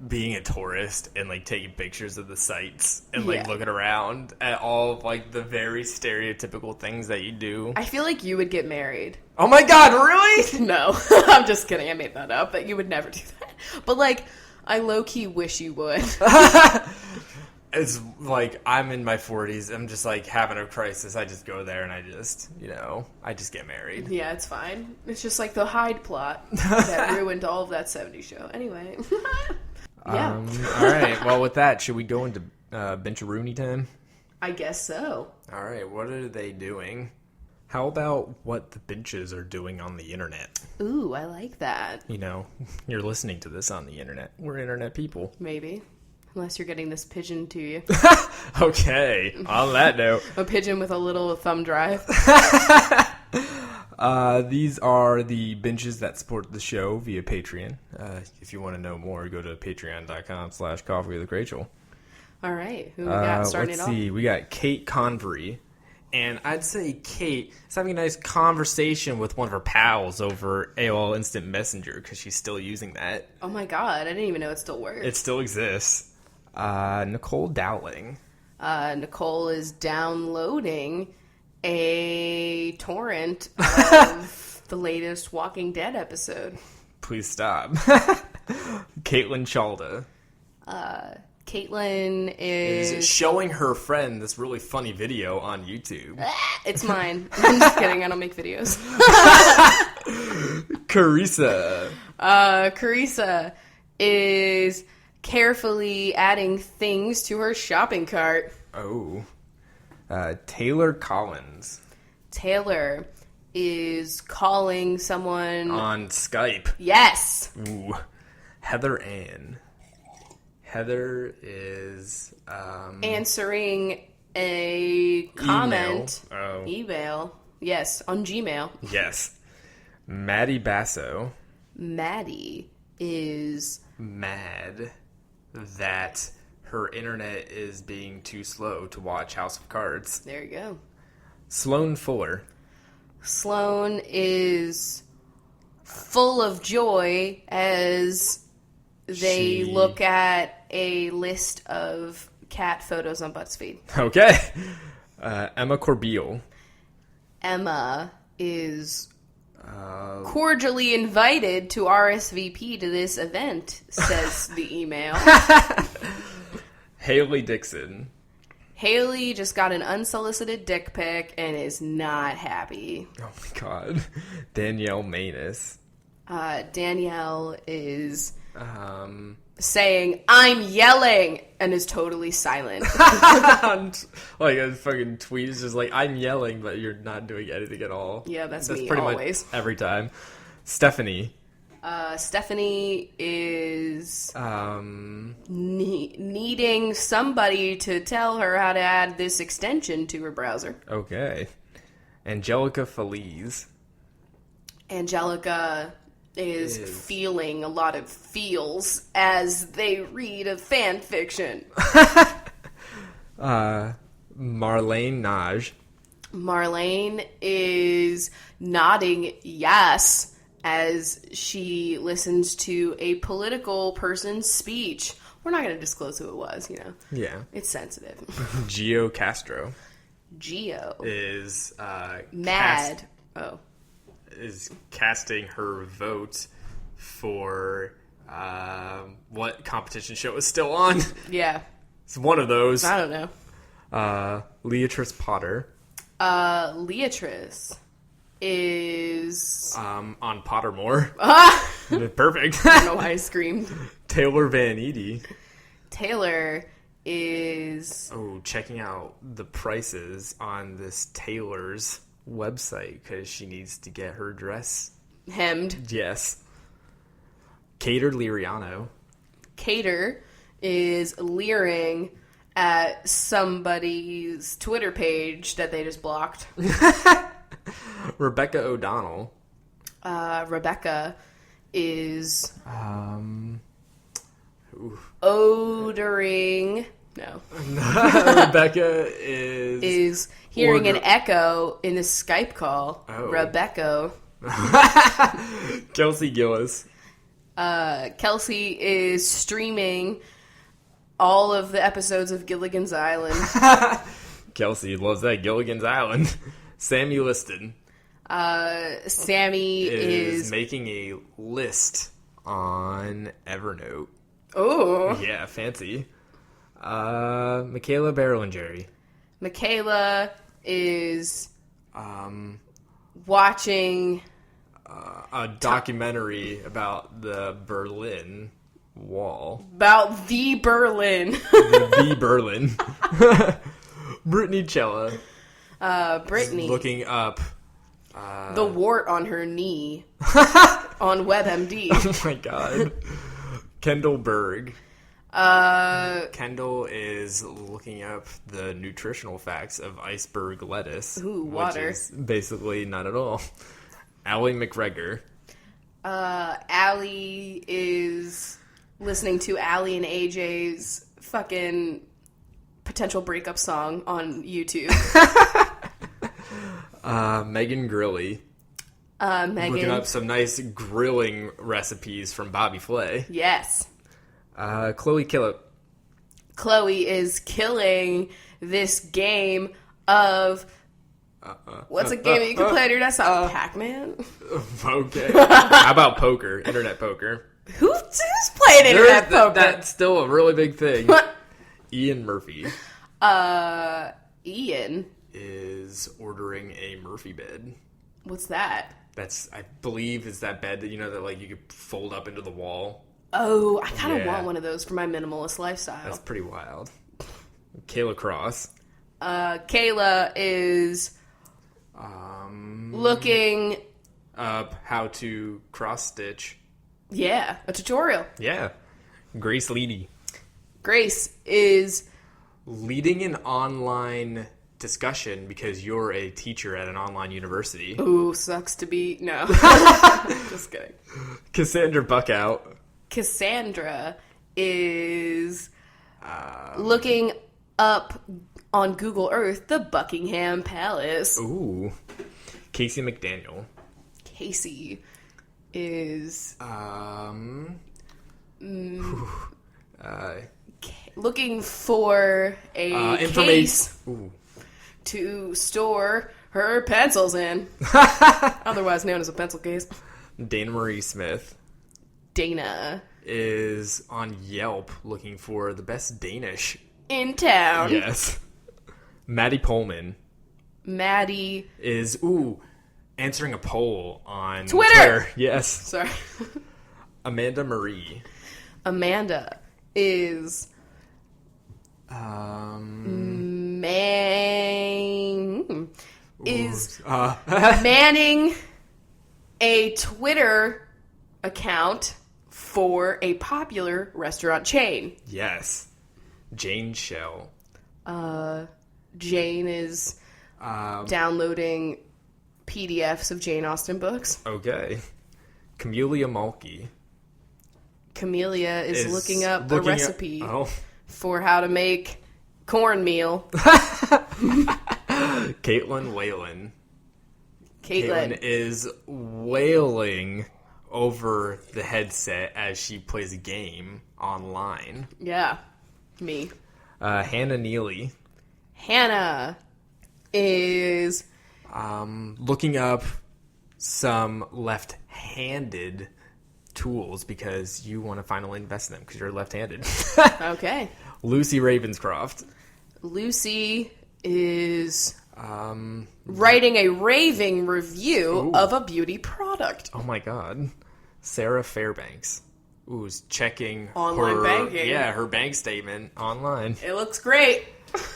B: being a tourist and, like, taking pictures of the sights and, like, looking around at all of, like, the very stereotypical things that you do?
C: I feel like you would get married.
B: Oh, my God. Really?
C: No. I'm just kidding. I made that up. But you would never do that. But, like... I low-key wish you would.
B: It's like, I'm in my 40s. I'm just, like, having a crisis. I just go there and I just, I just get married.
C: Yeah, it's fine. It's just like the Hyde plot that ruined all of that 70s show. Anyway. Yeah.
B: All right. Well, with that, should we go into Bench-a-Rooney time?
C: I guess so.
B: All right. What are they doing? How about what the benches are doing on the internet?
C: Ooh, I like that.
B: You're listening to this on the internet. We're internet people.
C: Maybe. Unless you're getting this pigeon to you.
B: Okay. On that note.
C: A pigeon with a little thumb drive.
B: These are the benches that support the show via Patreon. If you want to know more, go to patreon.com/CoffeeWithChrachel.
C: All right. Who we got starting it off?
B: Let's see. We got Kate Convery. And I'd say Kate is having a nice conversation with one of her pals over AOL Instant Messenger because she's still using that.
C: Oh my God, I didn't even know it still works.
B: It still exists. Nicole Dowling.
C: Nicole is downloading a torrent of the latest Walking Dead episode.
B: Please stop. Caitlin Chalda.
C: Caitlin is
B: showing her friend this really funny video on YouTube.
C: It's mine. I'm just kidding. I don't make videos.
B: Carissa.
C: Carissa is carefully adding things to her shopping cart.
B: Oh. Taylor Collins.
C: Taylor is calling someone
B: on Skype.
C: Yes.
B: Ooh. Heather Ann. Heather is
C: answering a comment. Email. Yes, on Gmail.
B: Yes. Maddie Basso.
C: Maddie is
B: mad that her internet is being too slow to watch House of Cards.
C: There you go.
B: Sloan Fuller.
C: Sloan is full of joy as they look at a list of cat photos on BuzzFeed.
B: Okay. Emma Corbeil.
C: Emma is cordially invited to RSVP to this event, says the email.
B: Haley Dixon.
C: Haley just got an unsolicited dick pic and is not happy.
B: Oh my god. Danielle Manus.
C: Danielle is saying, "I'm yelling," and is totally silent.
B: Like a fucking tweet is just like, "I'm yelling," but you're not doing anything at all.
C: Yeah, that's me
B: pretty
C: always.
B: much every time. Stephanie.
C: Stephanie is needing somebody to tell her how to add this extension to her browser.
B: Okay. Angelica Feliz.
C: Angelica is feeling a lot of feels as they read a fan fiction.
B: Marlene Naj.
C: Marlene is nodding yes as she listens to a political person's speech. We're not going to disclose who it was,
B: Yeah.
C: It's sensitive.
B: Gio Castro.
C: Gio
B: Is
C: mad.
B: Is casting her vote for what competition show is still on.
C: Yeah.
B: It's one of those.
C: I don't know.
B: Leatrice Potter.
C: Leatrice is
B: on Pottermore. Perfect.
C: I don't know why I screamed.
B: Taylor Van Edie.
C: Taylor is
B: checking out the prices on this Taylor's website because she needs to get her dress
C: hemmed.
B: Yes. Cater Liriano.
C: Cater is leering at somebody's Twitter page that they just blocked.
B: Rebecca O'Donnell.
C: Rebecca is odoring. No.
B: Rebecca
C: is hearing an echo in the Skype call.
B: Oh.
C: Rebecca.
B: Kelsey Gillis.
C: Kelsey is streaming all of the episodes of Gilligan's Island.
B: Kelsey loves that Gilligan's Island. Sammy Liston.
C: Sammy is
B: making a list on Evernote.
C: Oh.
B: Yeah, fancy. Michaela Berlingeri.
C: Michaela is watching
B: a documentary about the Berlin Wall.
C: About the Berlin.
B: The Berlin. Brittany Cella.
C: Brittany.
B: Looking up
C: the wart on her knee on WebMD.
B: Oh my god. Kendall Berg. Kendall is looking up the nutritional facts of iceberg lettuce.
C: Ooh, water.
B: Which is basically not at all. Allie McGregor.
C: Allie is listening to Allie and AJ's fucking potential breakup song on YouTube.
B: Megan Grilly.
C: Megan.
B: Looking up some nice grilling recipes from Bobby Flay.
C: Yes.
B: Chloe Killip.
C: Chloe is killing this game of... What's a game that you can play on your desktop? Pac-Man?
B: Okay. How about poker? Internet poker.
C: Who's playing internet poker?
B: That's still a really big thing. Ian Murphy.
C: Ian
B: is ordering a Murphy bed.
C: What's that?
B: That's, I believe, is that bed that, that like you could fold up into the wall.
C: Oh, I kind of want one of those for my minimalist lifestyle.
B: That's pretty wild. Kayla Cross.
C: Kayla is looking
B: up how to cross stitch.
C: Yeah, a tutorial.
B: Yeah. Grace Leedy.
C: Grace is
B: leading an online discussion because you're a teacher at an online university.
C: Ooh, sucks to be... No. Just kidding.
B: Cassandra Buckout.
C: Cassandra is looking up on Google Earth the Buckingham Palace.
B: Ooh. Casey McDaniel.
C: Casey is looking for a case to store her pencils in, otherwise known as a pencil case.
B: Dana Marie Smith.
C: Dana
B: is on Yelp looking for the best Danish
C: in town.
B: Yes. Maddie Pullman.
C: Maddie
B: is answering a poll on
C: Twitter.
B: Yes.
C: Sorry.
B: Amanda Marie.
C: Amanda is manning a Twitter account for a popular restaurant chain.
B: Yes. Jane Shell.
C: Jane is downloading PDFs of Jane Austen books.
B: Okay. Camellia Mulkey.
C: Camellia is looking up a recipe
B: Oh.
C: for how to make cornmeal.
B: Caitlin Whalen.
C: Caitlin
B: is wailing over the headset as she plays a game online.
C: Yeah, me.
B: Hannah Neely.
C: Hannah is
B: looking up some left-handed tools because you want to finally invest in them because you're left-handed.
C: Okay.
B: Lucy Ravenscroft.
C: Lucy is writing a raving review of a beauty product.
B: Oh my god. Sarah Fairbanks. Is checking
C: online banking.
B: Yeah, her bank statement online.
C: It looks great.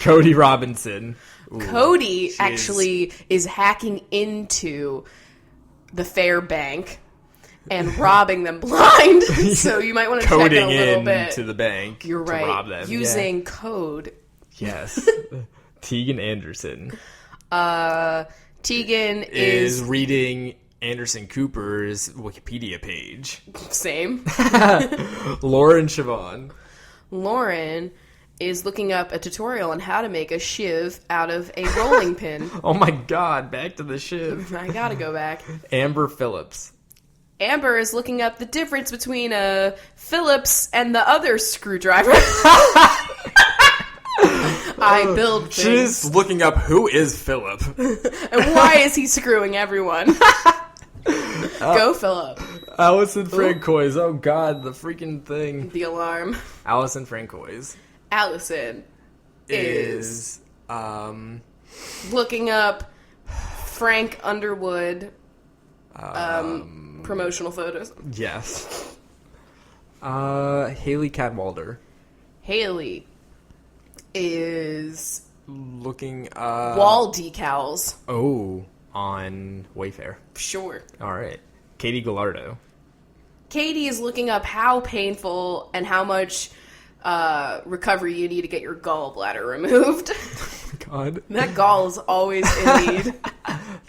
B: Cody Robinson.
C: Cody actually is hacking into the Fairbank and robbing them blind. So you might want to check it a little bit.
B: To the bank.
C: You're right.
B: To rob them.
C: Using code.
B: Yes. Tegan Anderson.
C: Tegan is
B: reading Anderson Cooper's Wikipedia page.
C: Same.
B: Lauren Siobhan.
C: Lauren is looking up a tutorial on how to make a shiv out of a rolling pin.
B: Oh my god, back to the shiv.
C: I gotta go back.
B: Amber Phillips.
C: Amber is looking up the difference between a Phillips and the other screwdriver. I build things.
B: She's looking up who is Philip.
C: And why is he screwing everyone? Go, Philip.
B: Allison Francois. Oh god, the freaking thing.
C: The alarm.
B: Allison Francois.
C: Allison is looking up Frank Underwood promotional photos.
B: Yes. Haley Cadwalder.
C: Haley is
B: looking
C: wall decals.
B: Oh, on Wayfair.
C: Sure.
B: All right. Katie Gallardo. Katie
C: is looking up how painful and how much recovery you need to get your gallbladder removed.
B: Oh god.
C: That gall is always in need.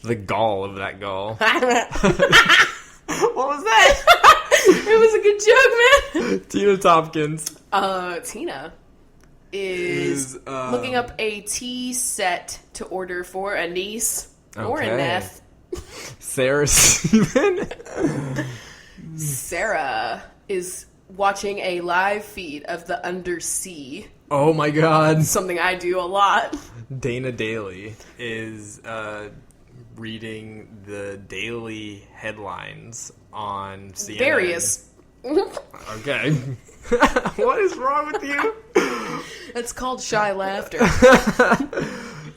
B: The gall of that gall.
C: What was that? It was a good joke, man.
B: Tina Tompkins.
C: Tina is looking up a tea set to order for a niece or a nephew.
B: Sarah Steven.
C: Sarah is watching a live feed of the undersea.
B: Oh my god.
C: Something I do a lot.
B: Dana Daly is reading the daily headlines on CNN.
C: Various.
B: Okay. What is wrong with you?
C: It's called shy laughter.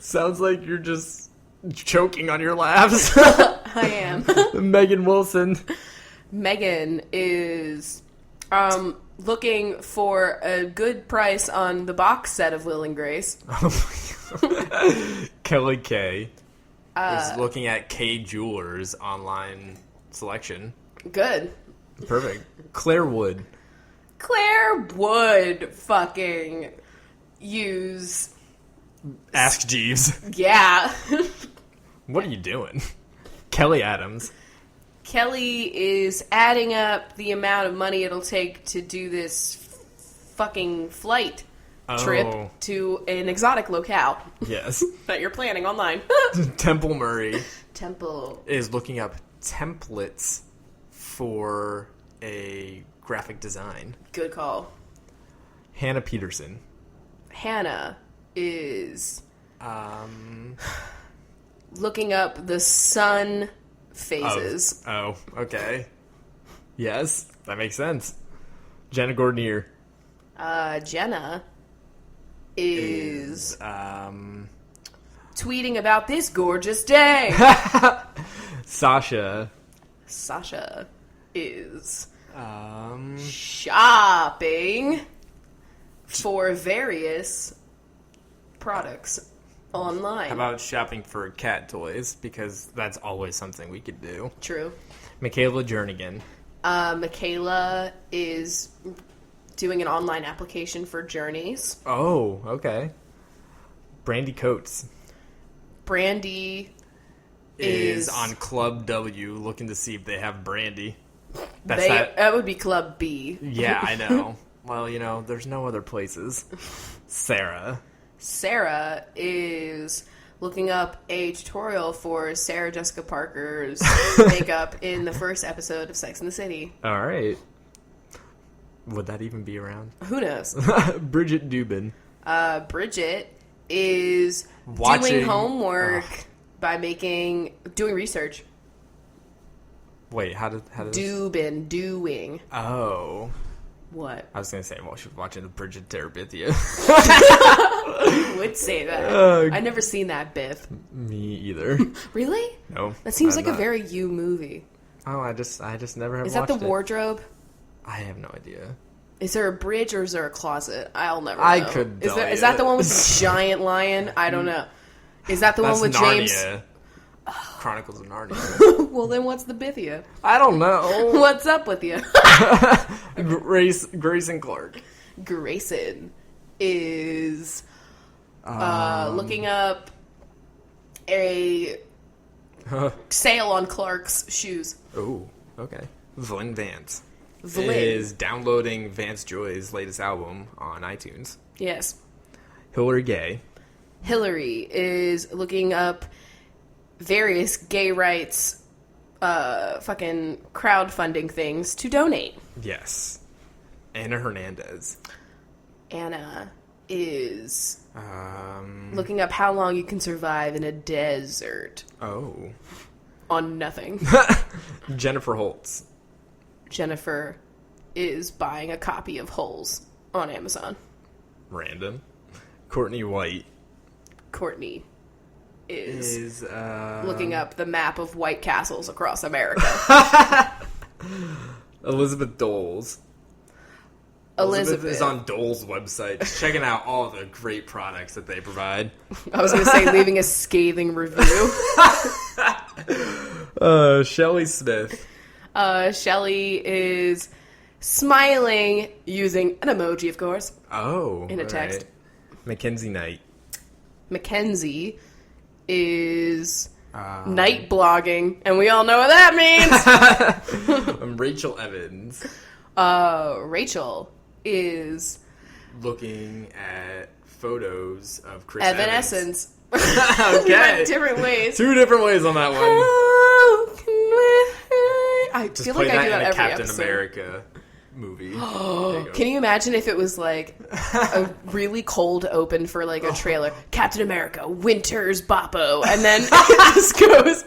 B: Sounds like you're just choking on your laughs.
C: I am.
B: Megan Wilson.
C: Megan is looking for a good price on the box set of Will and Grace.
B: Oh my god. Kelly Kay is looking at Kay Jewelers online selection.
C: Good.
B: Perfect. Claire Wood.
C: Claire would fucking use...
B: Ask Jeeves.
C: Yeah.
B: What are you doing? Kelly Adams.
C: Kelly is adding up the amount of money it'll take to do this fucking flight trip to an exotic locale.
B: Yes.
C: That you're planning online.
B: Temple Murray.
C: Temple.
B: Is looking up templates for a graphic design.
C: Good call.
B: Hannah Peterson.
C: Hannah is looking up the sun phases.
B: Oh, okay. Yes, that makes sense. Jenna Gordonier.
C: Jenna is tweeting about this gorgeous day.
B: Sasha
C: is shopping for various products online.
B: How about shopping for cat toys? Because that's always something we could do.
C: True.
B: Michaela Jernigan.
C: Michaela is doing an online application for Journeys.
B: Oh, okay. Brandy Coates.
C: Brandy
B: is on Club W looking to see if they have brandy.
C: That would be Club B.
B: Yeah, I know. Well, there's no other places. Sarah is looking up a tutorial for Sarah Jessica Parker's makeup in the first episode of Sex and the City. All right. Would that even be around?
C: Who knows?
B: Bridget Dubin.
C: Bridget is doing homework by doing research.
B: Wait, how did
C: doing.
B: Oh.
C: What?
B: I was going to say, she was watching the Bridget Terabithia.
C: You would say that. I've never seen that, Biff.
B: Me either.
C: Really?
B: No.
C: That seems like a very you movie.
B: Oh, I just never have watched it.
C: Is that the wardrobe?
B: I have no idea.
C: Is there a bridge or is there a closet? I'll never know.
B: I could tell
C: Is that the one with the giant lion? I don't know. Is that the one with
B: Narnia.
C: James?
B: Chronicles of Narnia.
C: Well, then what's the Bithia?
B: I don't know.
C: What's up with you?
B: Grayson Clark.
C: Grayson is looking up a sale on Clark's shoes.
B: Oh, okay. Vlyn Vance
C: Vlyn
B: is downloading Vance Joy's latest album on iTunes.
C: Yes.
B: Hillary Gay.
C: Hillary is looking up various gay rights fucking crowdfunding things to donate.
B: Yes. Anna Hernandez.
C: Anna is looking up how long you can survive in a desert.
B: Oh.
C: On nothing.
B: Jennifer Holtz.
C: Jennifer is buying a copy of Holes on Amazon.
B: Random. Courtney White.
C: Courtney is looking up the map of White Castles across America.
B: Elizabeth Doles.
C: Elizabeth
B: is on Dole's website, just checking out all the great products that they provide.
C: I was going to say leaving a scathing review.
B: Shelley Smith.
C: Shelley is smiling using an emoji, of course.
B: Oh.
C: In a text.
B: Right. Mackenzie Knight.
C: Mackenzie is night blogging, and we all know what that means.
B: Rachel Evans.
C: Rachel is
B: looking at photos of Chris
C: Evanescence.
B: Okay.
C: We went different ways.
B: 2 different ways on that one.
C: I
B: Just
C: feel
B: play
C: like I do
B: that
C: that
B: in a
C: every
B: Captain
C: episode.
B: America movie.
C: Can you imagine if it was like a really cold open for like a trailer? Captain America, Winter's Boppo, and then it just goes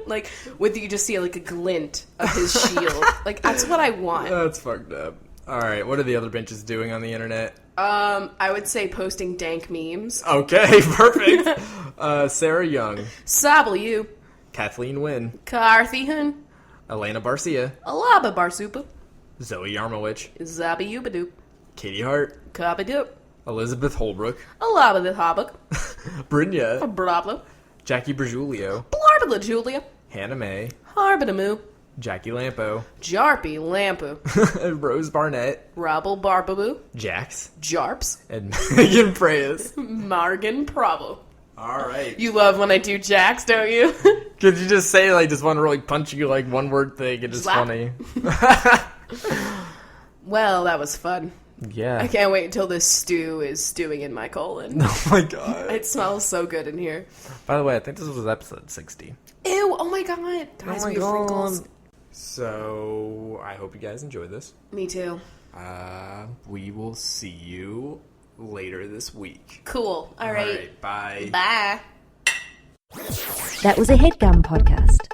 C: like with you just see like a glint of his shield. Like that's what I want.
B: That's fucked up. All right, what are the other benches doing on the internet?
C: I would say posting dank memes.
B: Okay, perfect. Sarah Young.
C: Sablu.
B: Kathleen Wynn.
C: Carthy
B: Elena Barcia.
C: Alaba Barsupa.
B: Zoe Yarmowich.
C: Zabi Yubadoop.
B: Katie Hart.
C: Kabadoop.
B: Elizabeth Holbrook.
C: Alaba the Habuk.
B: Brynja.
C: Brablo.
B: Jackie Bergiulio.
C: Blarbala Julia.
B: Hannah May.
C: Harbadamoo.
B: Jackie Lampo.
C: Jarpy Lampu.
B: Rose Barnett.
C: Rabble Barbaboo.
B: Jax.
C: Jarps.
B: And Megan Preyes.
C: Margan Pravo.
B: All right.
C: You love when I do Jax, don't you?
B: Could you just say, like, just want to really punch you, like, one word thing and it's
C: Slap.
B: funny?
C: Well, that was fun.
B: Yeah.
C: I can't wait until this stew is stewing in my colon.
B: Oh, my God.
C: It smells so good in here.
B: By the way, I think this was episode 60.
C: Ew, oh my God. Guys, we have wrinkles.
B: So, I hope you guys enjoyed this.
C: Me too.
B: We will see you later this week.
C: Cool. All right.
B: Bye.
C: Bye.
A: That was a HeadGum podcast.